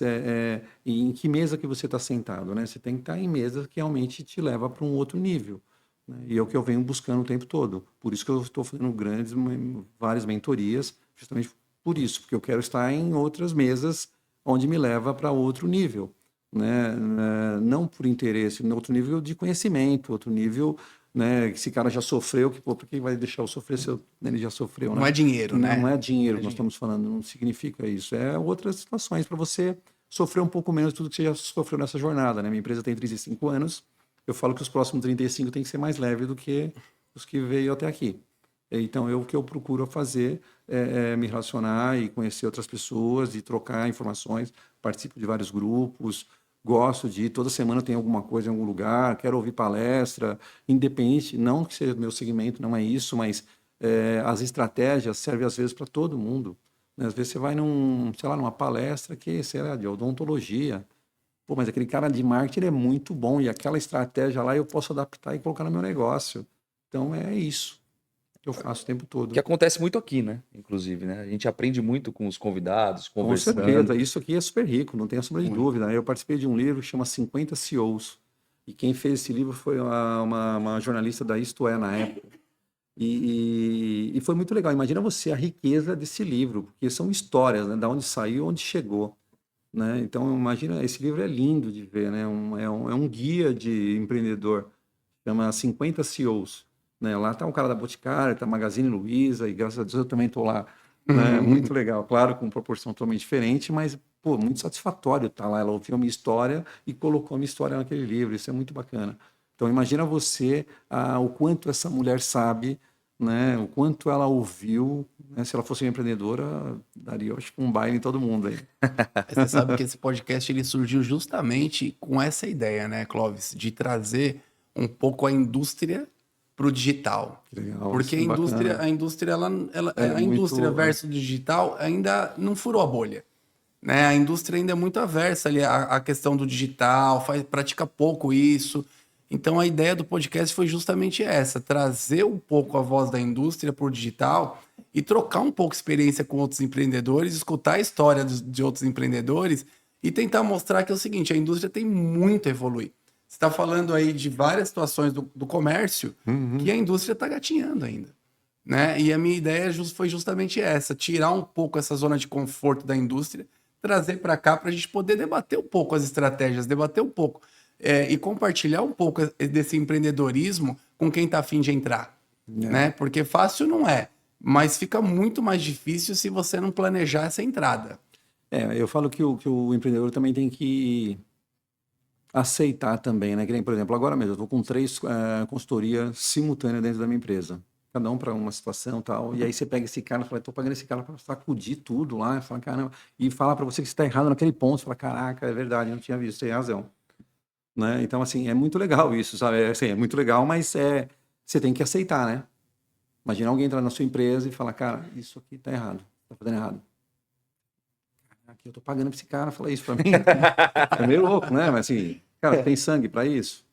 em que mesa que você está sentado, né? Você tem que estar em mesa que realmente te leva para um outro nível, né? E é o que eu venho buscando o tempo todo. Por isso que eu estou fazendo várias mentorias, justamente por isso, porque eu quero estar em outras mesas onde me leva para outro nível, né? Não por interesse, outro nível de conhecimento, outro nível, né? Esse cara já sofreu, por que vai deixar eu sofrer se ele já sofreu, né? Não é dinheiro, né? Não é dinheiro que nós estamos falando, não significa isso. É outras situações para você sofrer um pouco menos de tudo que você já sofreu nessa jornada, né? Minha empresa tem 35 anos, eu falo que os próximos 35 tem que ser mais leve do que os que veio até aqui. Então, o que eu procuro fazer é me relacionar e conhecer outras pessoas, e trocar informações, participo de vários grupos, gosto de ir, toda semana tem alguma coisa em algum lugar, quero ouvir palestra, independente, não que seja meu segmento, não é isso, mas as estratégias servem às vezes para todo mundo, né? Às vezes você vai numa palestra que, sei lá, de odontologia, pô, mas aquele cara de marketing é muito bom, e aquela estratégia lá eu posso adaptar e colocar no meu negócio. Então, é isso que eu faço o tempo todo. Que acontece muito aqui, né? Inclusive, né? A gente aprende muito com os convidados, conversando. Com certeza, isso aqui é super rico, não tenha sombra de dúvida. Eu participei de um livro que chama 50 CEOs, e quem fez esse livro foi uma jornalista da Isto É, na época. E foi muito legal. Imagina você a riqueza desse livro, porque são histórias, né? Da onde saiu, onde chegou, né? Então, imagina, esse livro é lindo de ver, né? É um guia de empreendedor, chama 50 CEOs. Né? Lá está um cara da Boticário, está Magazine Luiza, e graças a Deus eu também estou lá. Né? Muito legal, claro, com proporção totalmente diferente, mas pô, muito satisfatório estar lá. Ela ouviu a minha história e colocou a minha história naquele livro, isso é muito bacana. Então, imagina você o quanto essa mulher sabe, né? O quanto ela ouviu, né? Se ela fosse uma empreendedora, daria, eu acho, um baile em todo mundo aí. Você sabe que esse podcast ele surgiu justamente com essa ideia, né, Clóvis, de trazer um pouco a indústria para o digital. Legal, porque a indústria a indústria versus o digital ainda não furou a bolha, né? A indústria ainda é muito aversa ali à questão do digital, pratica pouco isso. Então a ideia do podcast foi justamente essa, trazer um pouco a voz da indústria por digital e trocar um pouco experiência com outros empreendedores, escutar a história de outros empreendedores e tentar mostrar que é o seguinte, a indústria tem muito a evoluir. Você está falando aí de várias situações do comércio que a indústria está gatinhando ainda, né? E a minha ideia foi justamente essa, tirar um pouco essa zona de conforto da indústria, trazer para cá para a gente poder debater um pouco as estratégias, debater um pouco e compartilhar um pouco desse empreendedorismo com quem está a fim de entrar, né? Porque fácil não é, mas fica muito mais difícil se você não planejar essa entrada. Eu falo que o empreendedor também tem que aceitar também, né? Que nem, por exemplo, agora mesmo, eu estou com 3 consultorias simultâneas dentro da minha empresa. Cada um para uma situação e tal. E aí você pega esse cara e fala, estou pagando esse cara para sacudir tudo lá. E fala, caramba, e fala para você que você está errado naquele ponto. Você fala, caraca, é verdade, eu não tinha visto, você tem razão. Né? Então, assim, é muito legal isso, sabe? É muito legal, mas você tem que aceitar, né? Imagina alguém entrar na sua empresa e falar, cara, isso aqui está errado, está fazendo errado. Aqui eu tô pagando para esse cara falar isso para mim. É meio louco, né? Mas assim, cara, tem sangue para isso?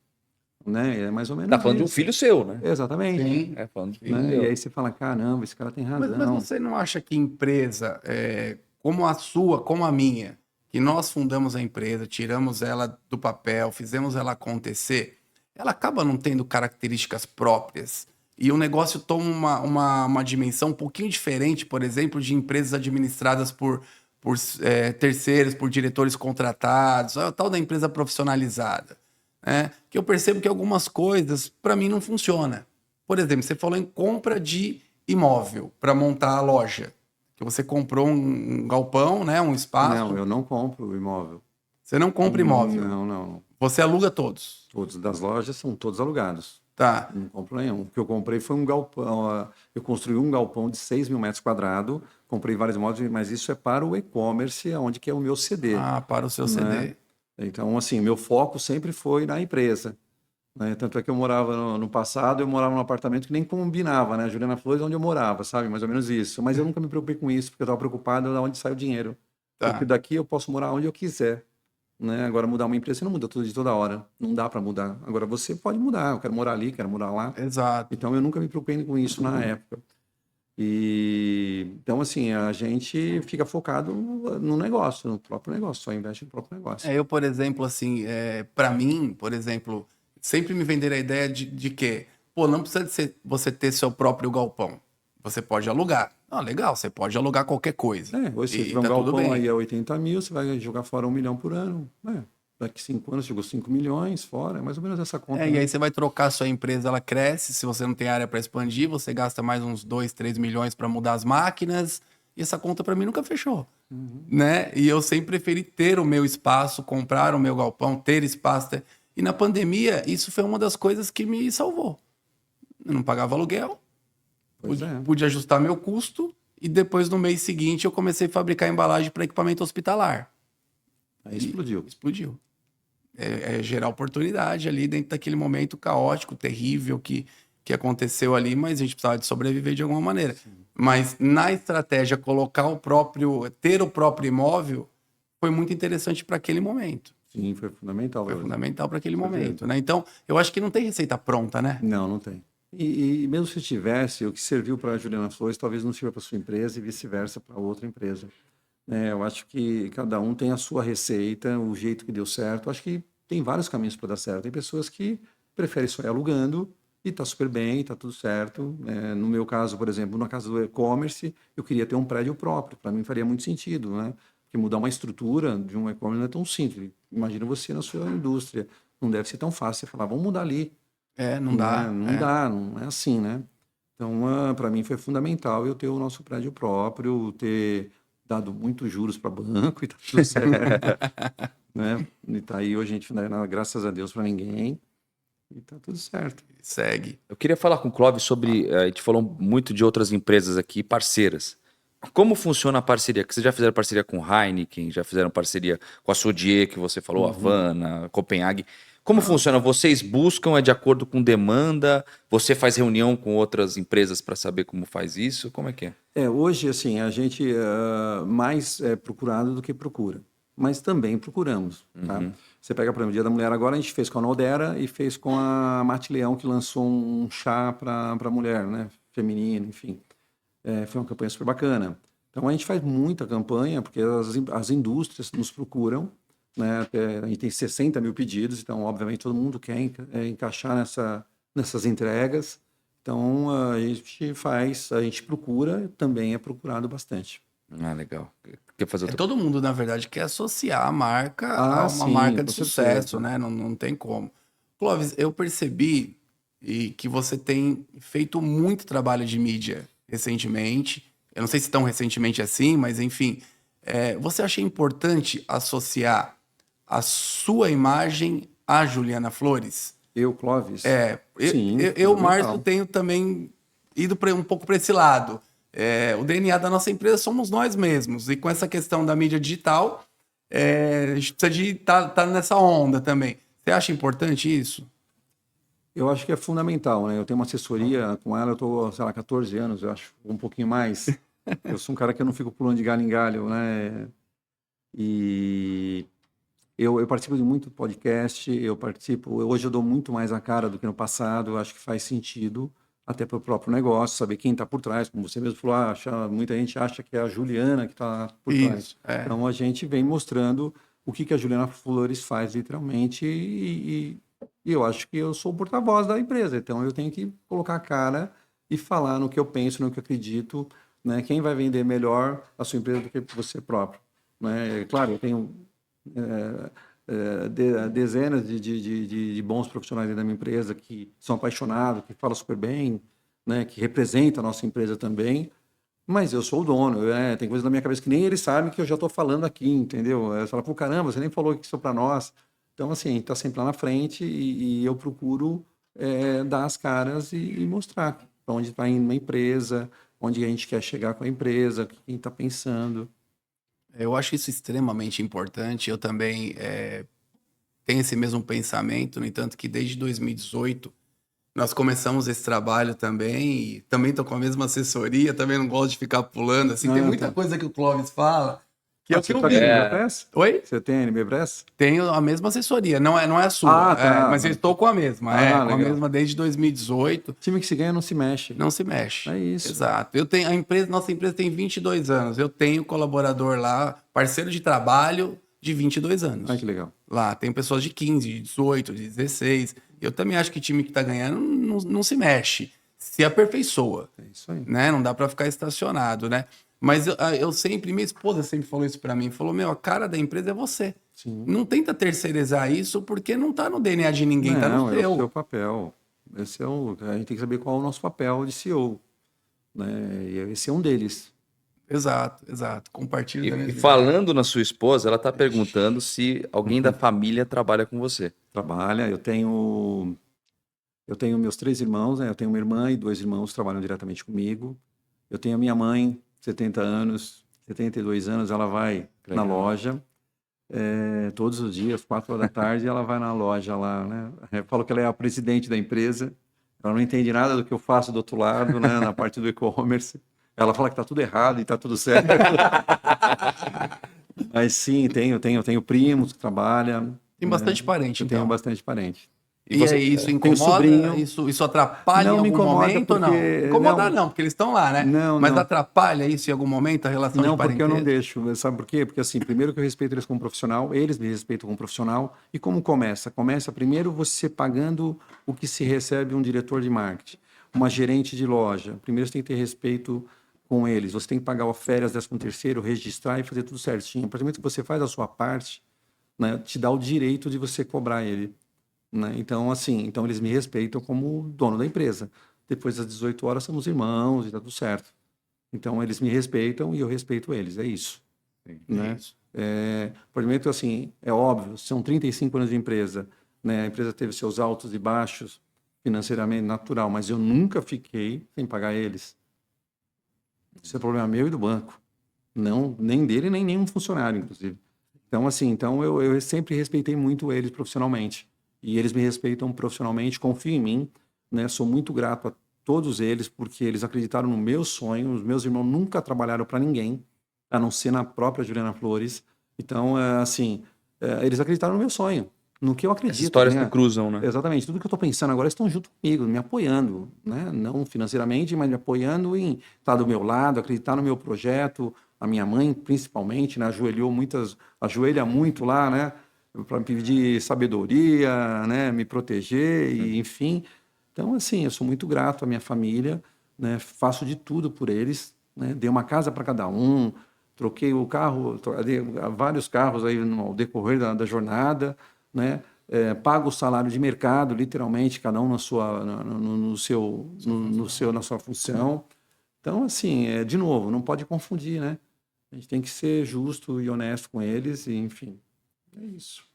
Né? É mais ou menos Tá falando isso. de um filho seu, né? Exatamente. Sim. Falando de filho Né? seu. E aí você fala, caramba, esse cara tem razão. Mas você não acha que empresa, como a sua, como a minha, que nós fundamos a empresa, tiramos ela do papel, fizemos ela acontecer, ela acaba não tendo características próprias. E o negócio toma uma dimensão um pouquinho diferente, por exemplo, de empresas administradas por terceiros, por diretores contratados, a tal da empresa profissionalizada. Né? Que eu percebo que algumas coisas, para mim, não funcionam. Por exemplo, você falou em compra de imóvel para montar a loja. Que você comprou um galpão, né, um espaço. Não, eu não compro imóvel. Você não compra imóvel? Não. Você aluga todos? Todos das lojas são todos alugados. Tá. Não compro nenhum. O que eu comprei foi um galpão. Eu construí um galpão de 6 mil metros quadrados. Comprei vários imóveis, mas isso é para o e-commerce, onde que é o meu CD. Ah, para o seu né? CD. Então, assim, meu foco sempre foi na empresa. Né? Tanto é que eu morava no passado, eu morava num apartamento que nem combinava, né? Juliana Flores, onde eu morava, sabe? Mais ou menos isso. Mas eu nunca me preocupei com isso, porque eu estava preocupado de onde sai o dinheiro. Tá. Porque daqui eu posso morar onde eu quiser. Né? Agora, mudar uma empresa, você não muda tudo de toda hora. Não dá para mudar. Agora, você pode mudar. Eu quero morar ali, quero morar lá. Exato. Então, eu nunca me preocupei com isso na época. Então, Então, assim, a gente fica focado no negócio, no próprio negócio, só investe no próprio negócio. Eu, por exemplo, assim, para mim, por exemplo, sempre me venderam a ideia de que, pô, não precisa de você ter seu próprio galpão. Você pode alugar. Ah, legal, você pode alugar qualquer coisa. Hoje você tiver um galpão aí a 80 mil, você vai jogar fora 1 milhão por ano. Daqui 5 anos jogou 5 milhões fora, é mais ou menos essa conta. E aí você vai trocar a sua empresa, ela cresce, se você não tem área para expandir, você gasta mais uns 2, 3 milhões para mudar as máquinas, e essa conta para mim nunca fechou. Né? E eu sempre preferi ter o meu espaço, comprar o meu galpão, ter espaço. E na pandemia, isso foi uma das coisas que me salvou. Eu não pagava aluguel, pude ajustar meu custo, e depois no mês seguinte eu comecei a fabricar embalagem para equipamento hospitalar. Aí explodiu. Explodiu. Gerar oportunidade ali dentro daquele momento caótico, terrível que aconteceu ali, mas a gente precisava de sobreviver de alguma maneira. Sim. Mas na estratégia, ter o próprio imóvel foi muito interessante para aquele momento. Sim, foi fundamental. Foi fundamental para aquele momento, né? Então, eu acho que não tem receita pronta, né? Não tem. E mesmo se tivesse, o que serviu para a Juliana Flores talvez não sirva para sua empresa e vice-versa para outra empresa. Eu acho que cada um tem a sua receita, o jeito que deu certo. Eu acho que tem vários caminhos para dar certo. Tem pessoas que preferem só ir alugando e está super bem, está tudo certo. No meu caso, por exemplo, na casa do e-commerce, eu queria ter um prédio próprio. Para mim faria muito sentido, né? Porque mudar uma estrutura de um e-commerce não é tão simples. Imagina você na sua indústria. Não deve ser tão fácil você falar, vamos mudar ali. Não dá. Não é assim, né? Então, para mim foi fundamental eu ter o nosso prédio próprio, ter dado muitos juros para banco e tá tudo certo. Né? E tá aí hoje a gente não dá graças a Deus para ninguém e tá tudo certo. Segue. Eu queria falar com o Clóvis sobre, a gente falou muito de outras empresas aqui, parceiras. Como funciona a parceria? Que vocês já fizeram parceria com Heineken, já fizeram parceria com a Sodier, que você falou, Havana, Copenhague. Como funciona? Vocês buscam, de acordo com demanda? Você faz reunião com outras empresas para saber como faz isso? Como é que é? Hoje, assim, a gente mais é procurado do que procura. Mas também procuramos. Tá? Você pega, por exemplo, o Dia da Mulher agora, a gente fez com a Nodera e fez com a Mate Leão, que lançou um chá para mulher, né? Feminino, enfim. Foi uma campanha super bacana. Então, a gente faz muita campanha, porque as indústrias nos procuram. Né? A gente tem 60 mil pedidos, então, obviamente, todo mundo quer encaixar nessas entregas. Então, a gente procura, também é procurado bastante. Legal. Quer fazer outra... Todo mundo, na verdade, quer associar a marca a uma marca de sucesso, né? Não tem como. Clóvis, eu percebi que você tem feito muito trabalho de mídia recentemente. Eu não sei se tão recentemente assim, mas enfim. Você acha importante associar a sua imagem à Juliana Flores? Eu, Clóvis? Sim. Eu, Márcio, tenho também ido um pouco para esse lado. O DNA da nossa empresa somos nós mesmos. E com essa questão da mídia digital, a gente precisa de estar nessa onda também. Você acha importante isso? Eu acho que é fundamental, né? Eu tenho uma assessoria com ela, eu estou, sei lá, 14 anos, eu acho, um pouquinho mais. Eu sou um cara que eu não fico pulando de galho em galho, né? E eu participo de muito podcast, hoje eu dou muito mais a cara do que no passado, eu acho que faz sentido, até para o próprio negócio, saber quem está por trás, como você mesmo falou, muita gente acha que é a Juliana que está por trás. Então a gente vem mostrando o que a Juliana Flores faz literalmente e eu acho que eu sou o porta-voz da empresa, então eu tenho que colocar a cara e falar no que eu penso, no que eu acredito, né? Quem vai vender melhor a sua empresa do que você próprio, né? Claro, eu tenho dezenas de bons profissionais da minha empresa que são apaixonados, que falam super bem, né? Que representam a nossa empresa também, mas eu sou o dono, tem coisas na minha cabeça que nem eles sabem que eu já estou falando aqui, entendeu? Eles falam, pô, caramba, você nem falou que isso é para nós. Então, assim, a gente está sempre lá na frente e eu procuro dar as caras e mostrar para onde está indo uma empresa, onde a gente quer chegar com a empresa, o que a gente está pensando. Eu acho isso extremamente importante. Eu também tenho esse mesmo pensamento, no entanto que desde 2018 nós começamos esse trabalho também, e também estou com a mesma assessoria, também não gosto de ficar pulando, assim, tem muita coisa que o Clóvis fala Que é o que eu vi. Oi? Você tem a NB Press? Tenho a mesma assessoria, não é a sua, mas eu estou com a mesma, com a mesma desde 2018. Time que se ganha não se mexe. Não se mexe. É isso. Exato. Nossa empresa tem 22 anos, eu tenho colaborador lá, parceiro de trabalho de 22 anos. Que legal. Lá tem pessoas de 15, de 18, de 16. Eu também acho que time que está ganhando não se mexe, se aperfeiçoa. É isso aí. Né? Não dá para ficar estacionado, né? Mas eu sempre, minha esposa sempre falou isso para mim, falou, a cara da empresa é você. Sim. Não tenta terceirizar isso porque não tá no DNA de ninguém, tá no seu. É o seu papel. A gente tem que saber qual é o nosso papel de CEO. Né? E esse é um deles. Exato. Compartilha. E falando na sua esposa, ela está perguntando se alguém da família trabalha com você. Trabalha, eu tenho meus 3 irmãos, né? Eu tenho uma irmã e 2 irmãos que trabalham diretamente comigo. Eu tenho a minha mãe, 70 anos, 72 anos, ela vai na loja todos os dias, 4 horas da tarde, ela vai na loja lá, né? Eu falo que ela é a presidente da empresa, ela não entende nada do que eu faço do outro lado, né? Na parte do e-commerce. Ela fala que tá tudo errado e tá tudo certo. Mas sim, tenho primos que trabalham. Tem bastante parente, então. Tenho bastante parente. E aí, isso incomoda? Isso atrapalha em algum momento? Porque... Não. Incomodar não, porque eles estão lá, né? Mas atrapalha isso em algum momento, a relação de parentesco? Não, porque eu não deixo. Sabe por quê? Porque, assim, primeiro que eu respeito eles como profissional, eles me respeitam como profissional. E como começa? Começa primeiro você pagando o que se recebe um diretor de marketing, uma gerente de loja. Primeiro você tem que ter respeito com eles. Você tem que pagar férias, 13º, registrar e fazer tudo certinho. A partir do momento que você faz a sua parte, né, te dá o direito de você cobrar ele. Né? Então, assim, eles me respeitam como dono da empresa. Depois das 18 horas somos irmãos e tá tudo certo. Então, eles me respeitam e eu respeito eles. É isso. Né? Isso. Por exemplo, assim, é óbvio, são 35 anos de empresa. Né? A empresa teve seus altos e baixos financeiramente, natural, mas eu nunca fiquei sem pagar eles. Isso é problema meu e do banco. Não, nem dele, nem nenhum funcionário, inclusive. Então, assim, eu sempre respeitei muito eles profissionalmente. E eles me respeitam profissionalmente, confiam em mim, né? Sou muito grato a todos eles, porque eles acreditaram no meu sonho. Os meus irmãos nunca trabalharam para ninguém, a não ser na própria Juliana Flores. Então, eles acreditaram no meu sonho, no que eu acredito. As histórias né? que cruzam, né? Exatamente. Tudo que eu estou pensando agora estão junto comigo, me apoiando, né? Não financeiramente, mas me apoiando em estar do meu lado, acreditar no meu projeto. A minha mãe, principalmente, né? Ajoelha muito lá, né? Para me pedir sabedoria, né? Me proteger, e, enfim. Então, assim, eu sou muito grato à minha família, né? Faço de tudo por eles, né? Dei uma casa para cada um, troquei o carro, dei vários carros aí no decorrer da jornada, né? Pago o salário de mercado, literalmente, cada um na sua função. Então, assim, de novo, não pode confundir, né? A gente tem que ser justo e honesto com eles, e, enfim, é isso.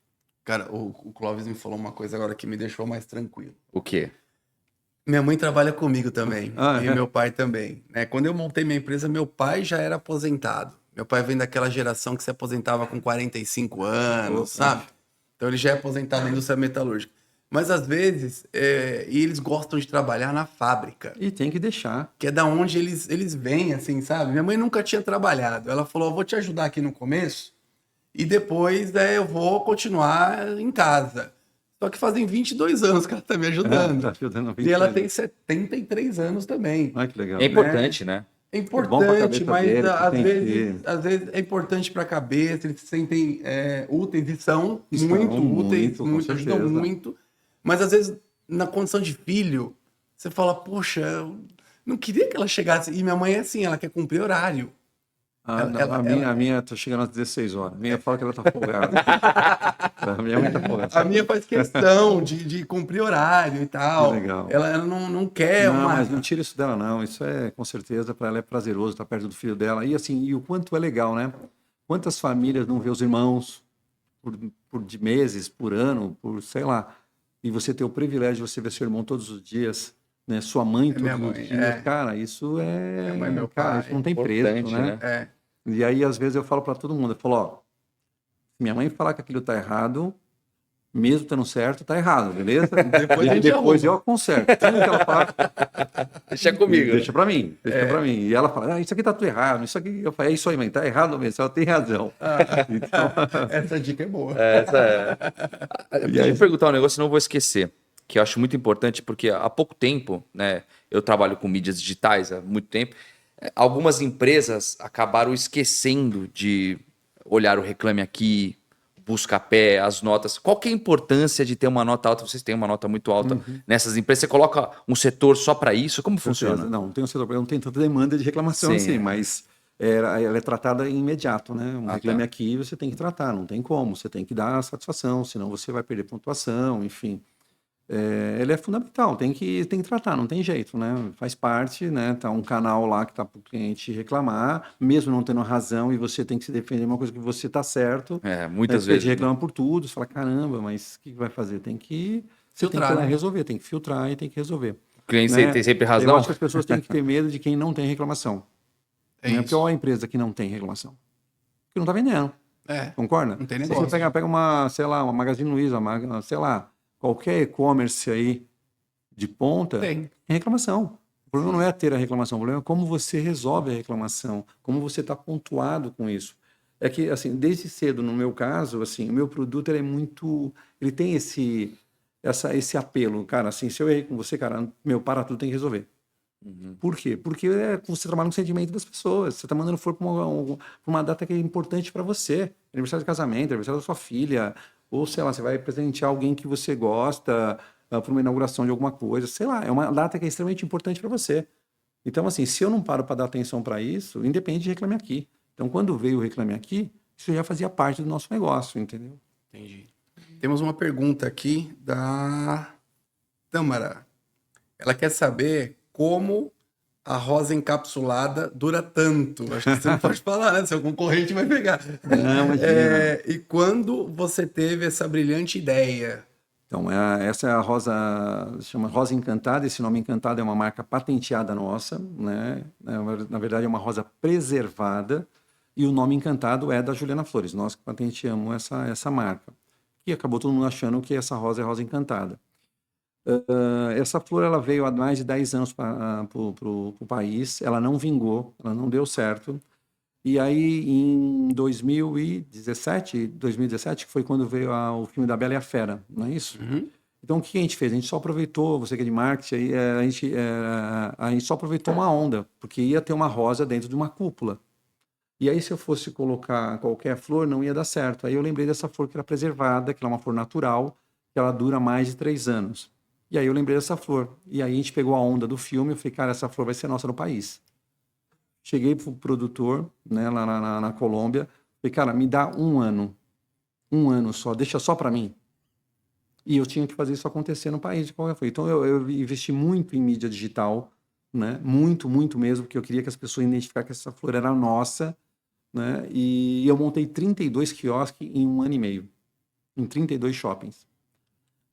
Cara, o Clóvis me falou uma coisa agora que me deixou mais tranquilo. O quê? Minha mãe trabalha comigo também, e meu pai também. Né? Quando eu montei minha empresa, meu pai já era aposentado. Meu pai vem daquela geração que se aposentava com 45 anos, sabe? Então ele já é aposentado na indústria metalúrgica. Mas às vezes, e eles gostam de trabalhar na fábrica. E tem que deixar. Que é da onde eles vêm, assim, sabe? Minha mãe nunca tinha trabalhado. Ela falou, vou te ajudar aqui no começo e depois eu vou continuar em casa. Só que fazem 22 anos que ela tá me ajudando. Tá ajudando e ela tem 73 anos também. Ai, que legal. É importante, né? É importante, mas dele, às vezes é importante para a cabeça, eles se sentem úteis e são muito úteis, ajudam muito. Mas às vezes, na condição de filho, você fala, poxa, eu não queria que ela chegasse. E minha mãe é assim, ela quer cumprir horário. A minha tá chegando às 16 horas. A minha fala que ela tá folgada. A minha mãe tá folgada. A minha faz questão de cumprir horário e tal. Que legal. Ela não quer mas não tira isso dela, não. Isso com certeza, para ela é prazeroso estar perto do filho dela. E assim, e o quanto é legal, né? Quantas famílias não vê os irmãos por meses, por ano, por sei lá. E você ter o privilégio de você ver seu irmão todos os dias, né? Sua mãe todos os dias. Cara, isso meu cara, pai, isso não tem preço, né? E aí, às vezes, eu falo para todo mundo, eu falo, ó, se minha mãe falar que aquilo tá errado, Mesmo estando certo, tá errado, beleza? Depois eu conserto. Tudo que ela fala, deixa comigo. Deixa pra mim, pra mim. E ela fala, isso aqui tá tudo errado, isso aqui. Eu falei, é isso aí, mãe, tá errado mesmo, ela tem razão. Então... Essa dica é boa. Essa é. Deixa eu perguntar um negócio, senão eu vou esquecer. Que eu acho muito importante, porque há pouco tempo, né, eu trabalho com mídias digitais há muito tempo, algumas empresas acabaram esquecendo de olhar o Reclame Aqui, Buscapé, as notas. Qual que é a importância de ter uma nota alta? Vocês têm uma nota muito alta nessas empresas. Você coloca um setor só para isso? Como funciona? Não tem um setor, não tem tanta demanda de reclamação assim, mas ela é tratada em imediato, né? Um Reclame Aqui você tem que tratar, não tem como. Você tem que dar satisfação, senão você vai perder pontuação, enfim. Ele é fundamental, tem que tratar, não tem jeito, né? Faz parte, né? Tá um canal lá que tá para o cliente reclamar, mesmo não tendo razão, e você tem que se defender uma coisa que você tá certo. Muitas vezes. Você reclama por tudo, você fala, caramba, mas o que vai fazer? Tem que filtrar, tem que resolver, tem que filtrar e tem que resolver. O cliente tem sempre razão. Eu acho que as pessoas têm que ter medo de quem não tem reclamação. Não é pior a empresa que não tem reclamação. Que não tá vendendo. Concorda? Não tem negócio. Você pega uma, sei lá, uma Magazine Luiza, sei lá, qualquer e-commerce aí de ponta, tem reclamação. O problema não é ter a reclamação, o problema é como você resolve a reclamação, como você está pontuado com isso. É que, assim, desde cedo, no meu caso, assim, o meu produto ele tem esse apelo, cara, assim, se eu errei com você, cara, para tudo, tem que resolver. Por quê? Porque você trabalha no sentimento das pessoas, você está mandando flor para uma data que é importante para você, aniversário de casamento, aniversário da sua filha, ou, sei lá, você vai presentear alguém que você gosta para uma inauguração de alguma coisa. Sei lá, é uma data que é extremamente importante para você. Então, assim, se eu não paro para dar atenção para isso, independe de Reclame Aqui. Então, quando veio o Reclame Aqui, isso já fazia parte do nosso negócio, entendeu? Entendi. Temos uma pergunta aqui da Tâmara. Ela quer saber como a rosa encapsulada dura tanto. Acho que você não pode falar, né? Seu concorrente vai pegar. Não, e quando você teve essa brilhante ideia? Então, essa é a rosa, chama Rosa Encantada. Esse nome Encantado é uma marca patenteada nossa, né? Na verdade, é uma rosa preservada. E o nome Encantado é da Juliana Flores. Nós que patenteamos essa marca. E acabou todo mundo achando que essa rosa é Rosa Encantada. Essa flor ela veio há mais de 10 anos para o país, ela não vingou, ela não deu certo. E aí, em 2017, que foi quando veio o filme da Bela e a Fera, não é isso? Então, o que a gente fez? A gente só aproveitou, você que é de marketing, a gente só aproveitou uma onda, porque ia ter uma rosa dentro de uma cúpula. E aí, se eu fosse colocar qualquer flor, não ia dar certo. Aí eu lembrei dessa flor que era preservada, que ela é uma flor natural, que ela dura mais de 3 anos. E aí eu lembrei dessa flor. E aí a gente pegou a onda do filme, eu falei, cara, essa flor vai ser nossa no país. Cheguei pro produtor, né, lá na Colômbia, falei, cara, me dá 1 ano. 1 ano só, deixa só para mim. E eu tinha que fazer isso acontecer no país de qualquer forma. Então eu investi muito em mídia digital, né? Muito, muito mesmo, porque eu queria que as pessoas identificassem que essa flor era nossa, né? E eu montei 32 quiosques em 1 ano e meio, em 32 shoppings.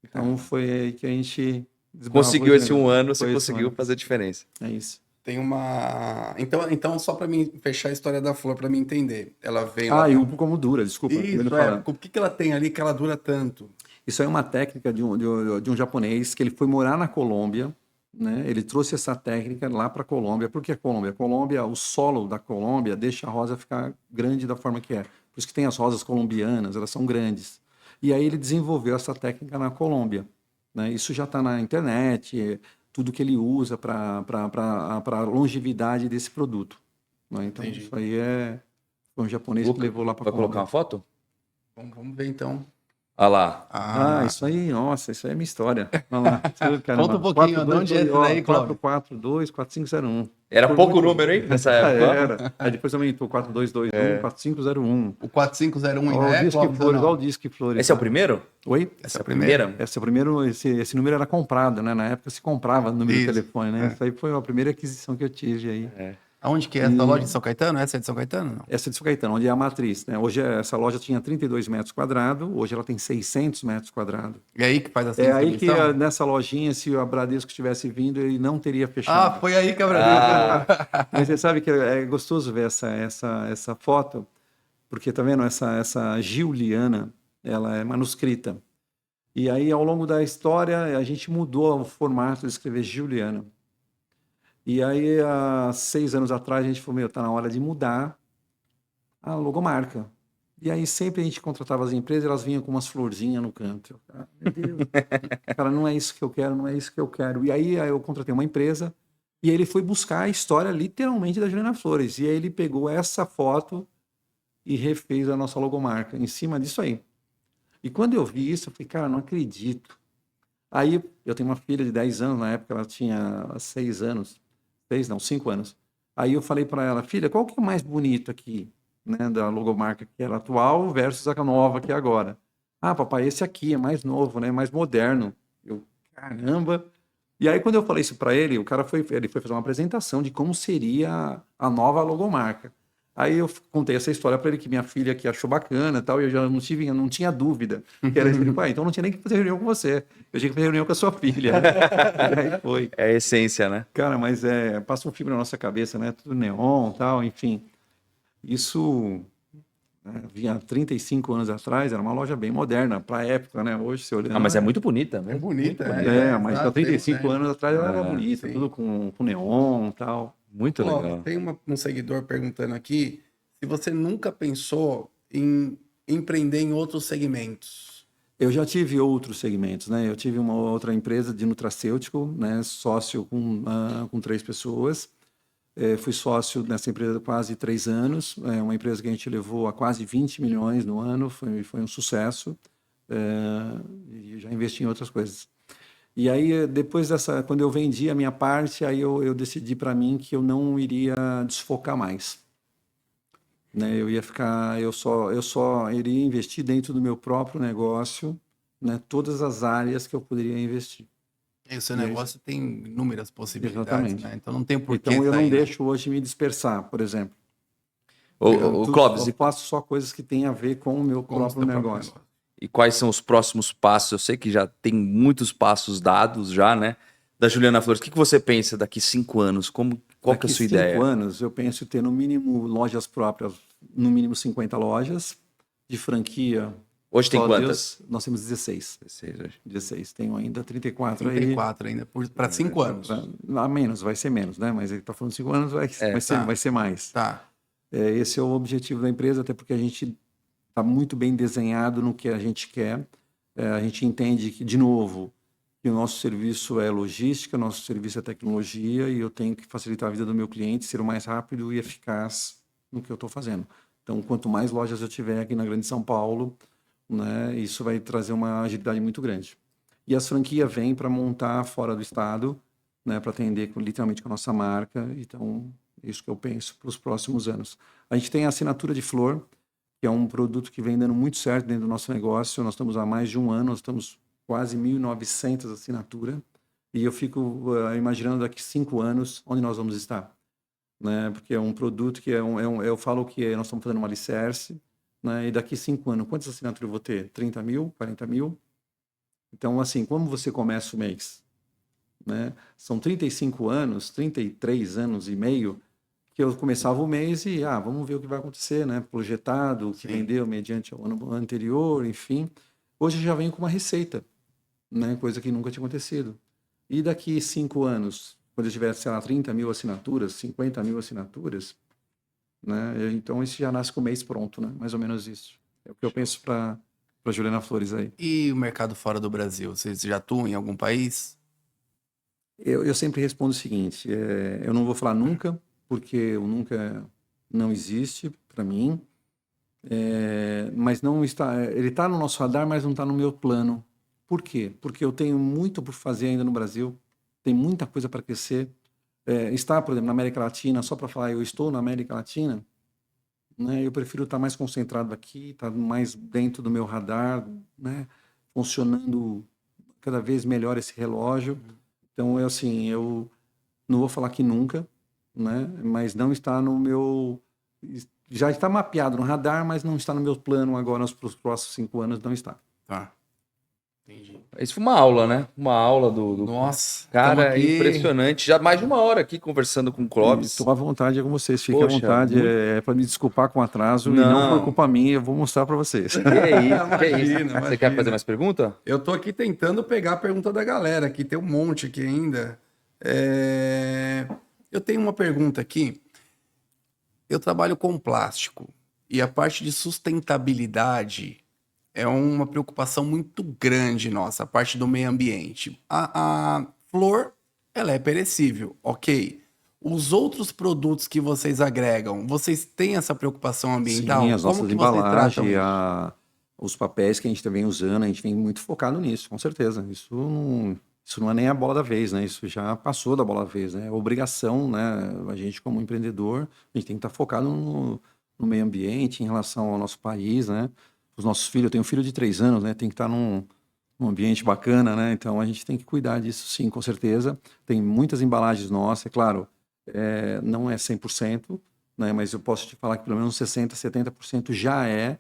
Então foi aí que a gente conseguiu esse 1 ano, você conseguiu fazer diferença. É isso. Tem uma... Então só para mim fechar a história da flor, para mim entender. Ela veio... Como dura, desculpa. Isso, o que ela tem ali que ela dura tanto? Isso aí é uma técnica de um japonês que ele foi morar na Colômbia, né? Ele trouxe essa técnica lá para a Colômbia. Por que a Colômbia? O solo da Colômbia deixa a rosa ficar grande da forma que é. Por isso que tem as rosas colombianas, elas são grandes. E aí ele desenvolveu essa técnica na Colômbia, né? Isso já está na internet, tudo que ele usa para a longevidade desse produto, né? Então, Entendi. Isso aí foi um japonês que levou lá para a Colômbia. Vai colocar uma foto? Vamos ver então. Olha lá. Isso aí, nossa, isso aí é minha história. Vamos lá. Conta um pouquinho, de onde é esse daí, Cláudio? 442-4501. Era pouco número, hein, nessa época? Era. Aí depois aumentou 4221-4501. O 4501 ainda Olha é, Cláudio? Olha o Disque Flores. Esse é o primeiro? Oi? Essa é a primeira? Esse é o primeiro, esse número era comprado, né? Na época se comprava número de telefone, né? Essa aí foi a primeira aquisição que eu tive aí. Aonde que é essa loja de São Caetano? Essa é de São Caetano? Não? Essa é de São Caetano, onde é a matriz, né? Hoje essa loja tinha 32 metros quadrados, hoje ela tem 600 metros quadrados. E aí que faz essa É aí que nessa lojinha, se a Bradesco tivesse vindo, ele não teria fechado. Foi aí que a Bradesco... Mas você sabe que é gostoso ver essa foto, porque tá vendo essa Giuliana, ela é manuscrita. E aí, ao longo da história, a gente mudou o formato de escrever Juliana. E aí, há 6 anos atrás, a gente falou, tá na hora de mudar a logomarca. E aí, sempre a gente contratava as empresas, elas vinham com umas florzinhas no canto. Meu Deus, cara, não é isso que eu quero, não é isso que eu quero. E aí, eu contratei uma empresa e ele foi buscar a história, literalmente, da Juliana Flores. E aí, ele pegou essa foto e refez a nossa logomarca em cima disso aí. E quando eu vi isso, eu falei, cara, não acredito. Aí, eu tenho uma filha de 10 anos, na época ela tinha 6 anos. 5 anos. Aí eu falei para ela, filha, qual que é mais bonito aqui, né, da logomarca que era atual versus a nova que é agora? Ah, papai, esse aqui é mais novo, né, mais moderno. Eu, caramba. E aí quando eu falei isso para ele, ele foi fazer uma apresentação de como seria a nova logomarca. Aí eu contei essa história para ele que minha filha que achou bacana e tal, e eu não tinha dúvida. Que era ele, pai, então não tinha nem que fazer reunião com você. Eu tinha que fazer reunião com a sua filha. Aí foi. É a essência, né? Cara, mas passa um filme na nossa cabeça, né? Tudo neon, tal, enfim. Isso, né, vinha 35 anos atrás, era uma loja bem moderna para a época, né? Hoje você olhando. Mas é muito bonita, né? É bonita, mas há 35 anos atrás ela era bonita, sim. tudo com neon, tal. Muito legal. Tem um seguidor perguntando aqui se você nunca pensou em empreender em outros segmentos. Eu já tive outros segmentos, né? Eu tive uma outra empresa de nutracêutico, né? Sócio com 3 pessoas. Fui sócio nessa empresa quase 3 anos. É uma empresa que a gente levou a quase 20 milhões no ano. Foi um sucesso. E já investi em outras coisas. E aí, depois quando eu vendi a minha parte, aí eu decidi para mim que eu não iria desfocar mais. Né? Eu só iria investir dentro do meu próprio negócio, né? Todas as áreas que eu poderia investir. E o seu negócio tem inúmeras possibilidades, Exatamente. né? Então não tem porquê Então eu sair, não deixo hoje me dispersar, por exemplo. Clóvis, eu faço só coisas que têm a ver com o meu próprio negócio. E quais são os próximos passos? Eu sei que já tem muitos passos dados já, né? Da Juliana Flores. O que você pensa daqui 5 anos? Qual que é a sua ideia? Daqui 5 anos eu penso ter no mínimo lojas próprias, no mínimo 50 lojas de franquia. Hoje tem quantas? Nós temos 16. 16 hoje. 16. Tenho ainda 34 aí. 34 ainda, para 5 anos. Vai ser menos, né? Mas ele está falando 5 anos, vai ser mais. Tá. Esse é o objetivo da empresa, até porque a gente está muito bem desenhado no que a gente quer. A gente entende que, de novo, que o nosso serviço é logística, nosso serviço é tecnologia e eu tenho que facilitar a vida do meu cliente, ser o mais rápido e eficaz no que eu estou fazendo. Então, quanto mais lojas eu tiver aqui na Grande São Paulo, né, isso vai trazer uma agilidade muito grande. E as franquias vêm para montar fora do estado, né, para atender literalmente com a nossa marca. Então, isso que eu penso para os próximos anos. A gente tem a assinatura de flor, que é um produto que vem dando muito certo dentro do nosso negócio. Nós estamos há mais de um ano, nós estamos quase 1.900 assinaturas. E eu fico imaginando daqui 5 anos onde nós vamos estar. Né? Porque é um produto que eu falo que nós estamos fazendo um alicerce, né? E daqui 5 anos, quantas assinaturas eu vou ter? 30 mil? 40 mil? Então, assim, como você começa o mês? Né? São 35 anos, 33 anos e meio, que eu começava o mês e, vamos ver o que vai acontecer, né? Projetado, o que vendeu mediante o ano anterior, enfim. Hoje eu já venho com uma receita, né? Coisa que nunca tinha acontecido. E daqui 5 anos, quando eu tiver, sei lá, 30 mil assinaturas, 50 mil assinaturas, né? Então isso já nasce com o mês pronto, né? Mais ou menos isso. É o que eu penso para Juliana Flores aí. E o mercado fora do Brasil? Vocês já atuam em algum país? Eu sempre respondo o seguinte, eu não vou falar nunca, porque o nunca não existe para mim, mas não está, ele está no nosso radar, mas não está no meu plano. Por quê? Porque eu tenho muito por fazer ainda no Brasil, tem muita coisa para crescer. Estar, por exemplo, na América Latina, só para falar, eu estou na América Latina, né? Eu prefiro estar mais concentrado aqui, estar mais dentro do meu radar, né? Funcionando cada vez melhor esse relógio. Então, eu não vou falar que nunca, né? Mas não está no meu... Já está mapeado no radar, mas não está no meu plano agora para os próximos 5 anos, não está. Tá. Entendi. Isso foi uma aula, né? Uma aula do... Nossa. Cara, impressionante. Já mais de uma hora aqui conversando com o Clóvis. Estou à vontade com vocês, fiquem à vontade. Muito... É para me desculpar com o atraso e não foi culpa minha, eu vou mostrar para vocês. Que é isso, Imagina. Você quer fazer mais pergunta? Eu tô aqui tentando pegar a pergunta da galera, aqui tem um monte aqui ainda. Eu tenho uma pergunta aqui. Eu trabalho com plástico e a parte de sustentabilidade é uma preocupação muito grande nossa, a parte do meio ambiente. A flor, ela é perecível, ok. Os outros produtos que vocês agregam, vocês têm essa preocupação ambiental? Sim, as nossas embalagens, os papéis que a gente vem usando, a gente vem muito focado nisso, com certeza. Isso não é nem a bola da vez, né? Isso já passou da bola da vez, né? É obrigação, né? A gente, como empreendedor, a gente tem que estar focado no meio ambiente, em relação ao nosso país, né? Os nossos filhos, eu tenho um filho de 3 anos, né? Tem que estar num ambiente bacana, né? Então a gente tem que cuidar disso, sim, com certeza. Tem muitas embalagens nossas, é claro, não é 100%, né? Mas eu posso te falar que pelo menos 60%, 70% já é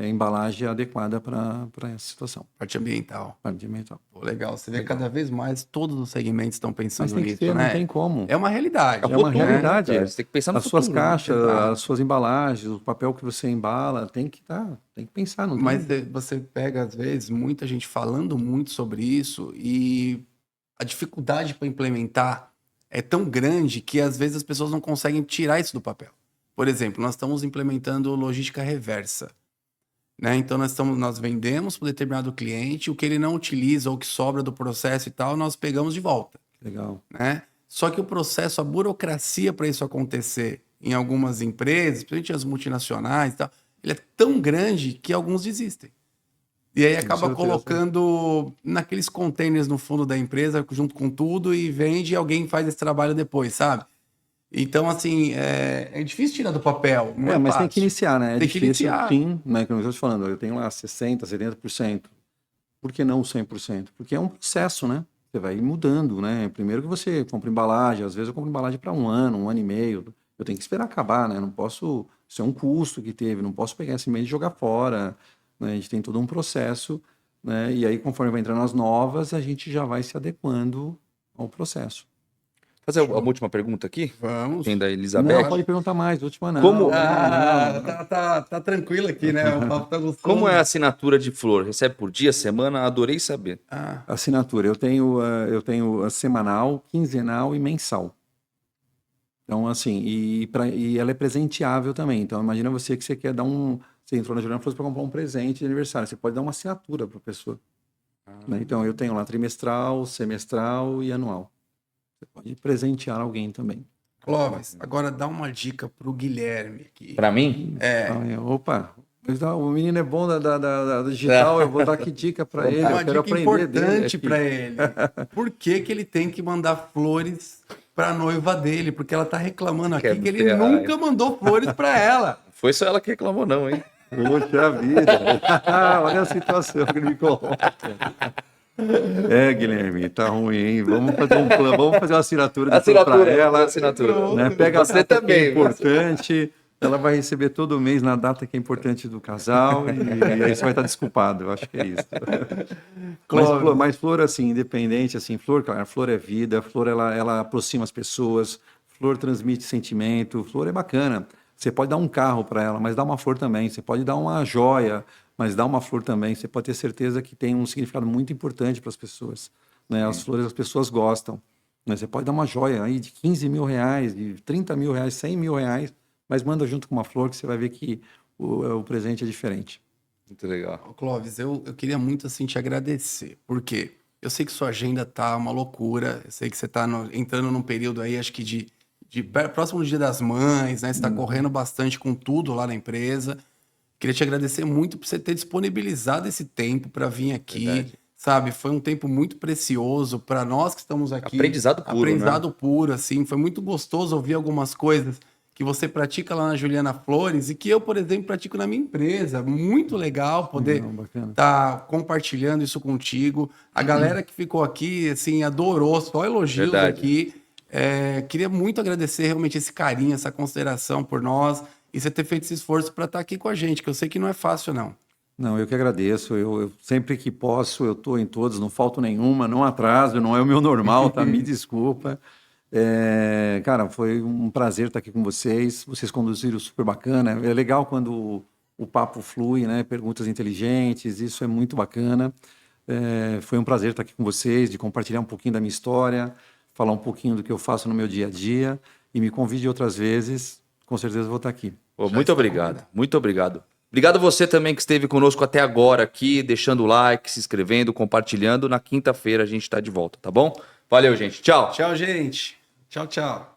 embalagem adequada para essa situação. Parte ambiental. Parte ambiental. Pô, legal. Você vê cada vez mais todos os segmentos estão pensando nisso, ser, né? Não tem como. É uma realidade. É uma realidade. Você tem que pensar no futuro, suas caixas, as suas embalagens, o papel que você embala, tem que pensar. Não Mas você pega, às vezes, muita gente falando muito sobre isso e a dificuldade para implementar é tão grande que, às vezes, as pessoas não conseguem tirar isso do papel. Por exemplo, nós estamos implementando logística reversa, né? Então, nós vendemos para um determinado cliente, o que ele não utiliza ou que sobra do processo e tal, nós pegamos de volta. Legal. Né? Só que o processo, a burocracia para isso acontecer em algumas empresas, principalmente as multinacionais e tal, ele é tão grande que alguns desistem. E aí acaba colocando naqueles containers no fundo da empresa, junto com tudo, e vende e alguém faz esse trabalho depois, sabe? Então, assim, é difícil tirar do papel. Não mas fácil. tem que iniciar, né? Tem que iniciar. Sim, né? Como eu estou te falando, eu tenho lá 60%, 70%. Por que não 100%? Porque é um processo, né? Você vai mudando, né? Primeiro que você compra embalagem, às vezes eu compro embalagem para 1 ano e meio. Eu tenho que esperar acabar, né? Não posso... Isso é um custo que teve, não posso pegar esse mês e jogar fora. Né? A gente tem todo um processo, né? E aí, conforme vai entrando as novas, a gente já vai se adequando ao processo. Fazer a última pergunta aqui? Vamos. Tem da Elizabeth. Não, pode perguntar mais, última não. Como... Tá tranquilo aqui, né? O papo tá gostoso. Como é a assinatura de flor? Recebe por dia, semana? Adorei saber. Assinatura, eu tenho a semanal, quinzenal e mensal. Então, assim, e ela é presenteável também. Então, imagina você que você quer dar você entrou na Juliana Flores para comprar um presente de aniversário. Você pode dar uma assinatura para a pessoa. Né? Então, eu tenho lá trimestral, semestral e anual. Você pode presentear alguém também. Clóvis, agora dá uma dica pro Guilherme aqui. Para mim? Opa, o menino é bom da digital, eu vou dar que dica para ele. Uma dica importante para ele. Por que ele tem que mandar flores para a noiva dele? Porque ela tá reclamando aqui que ele nunca mandou flores para ela. Foi só ela que reclamou não, hein? Poxa vida. Olha a situação que ele me coloca. Guilherme, tá ruim, hein? Vamos fazer um plano, vamos fazer uma assinatura para ela. Né? Pega você a data também, que é importante, ela vai receber todo mês na data que é importante do casal e aí você vai estar desculpado, eu acho que é isso. Mas flor, assim, independente, assim, flor é vida, flor ela aproxima as pessoas, flor transmite sentimento, flor é bacana. Você pode dar um carro para ela, mas dá uma flor também. Você pode dar uma joia, mas dá uma flor também. Você pode ter certeza que tem um significado muito importante para as pessoas. Né? As flores as pessoas gostam. Né? Você pode dar uma joia aí de 15 mil reais, de 30 mil reais, 100 mil reais, mas manda junto com uma flor que você vai ver que o presente é diferente. Muito legal. Clóvis, eu queria muito assim te agradecer. Por quê? Eu sei que sua agenda tá uma loucura. Eu sei que você tá entrando num período aí, acho que de próximo do Dia das Mães, né? Você está correndo bastante com tudo lá na empresa. Queria te agradecer muito por você ter disponibilizado esse tempo para vir aqui. Verdade. Sabe? Foi um tempo muito precioso para nós que estamos aqui. Aprendizado puro, Aprendizado puro, assim. Foi muito gostoso ouvir algumas coisas que você pratica lá na Juliana Flores e que eu, por exemplo, pratico na minha empresa. Muito legal poder estar compartilhando isso contigo. A galera que ficou aqui, assim, adorou. Só elogios aqui. Queria muito agradecer realmente esse carinho, essa consideração por nós e você ter feito esse esforço para estar aqui com a gente, que eu sei que não é fácil, não. Não, eu que agradeço. Eu sempre que posso, eu estou em todos, não falto nenhuma, não atraso, não é o meu normal, tá? Me desculpa. Cara, foi um prazer estar aqui com vocês. Vocês conduziram super bacana. É legal quando o papo flui, né? Perguntas inteligentes, isso é muito bacana. Foi um prazer estar aqui com vocês, de compartilhar um pouquinho da minha história, falar um pouquinho do que eu faço no meu dia a dia. E me convide outras vezes, com certeza vou estar aqui. Muito obrigado, muito obrigado. Obrigado a você também que esteve conosco até agora aqui, deixando o like, se inscrevendo, compartilhando. Na quinta-feira a gente está de volta, tá bom? Valeu, gente. Tchau. Tchau, gente. Tchau, tchau.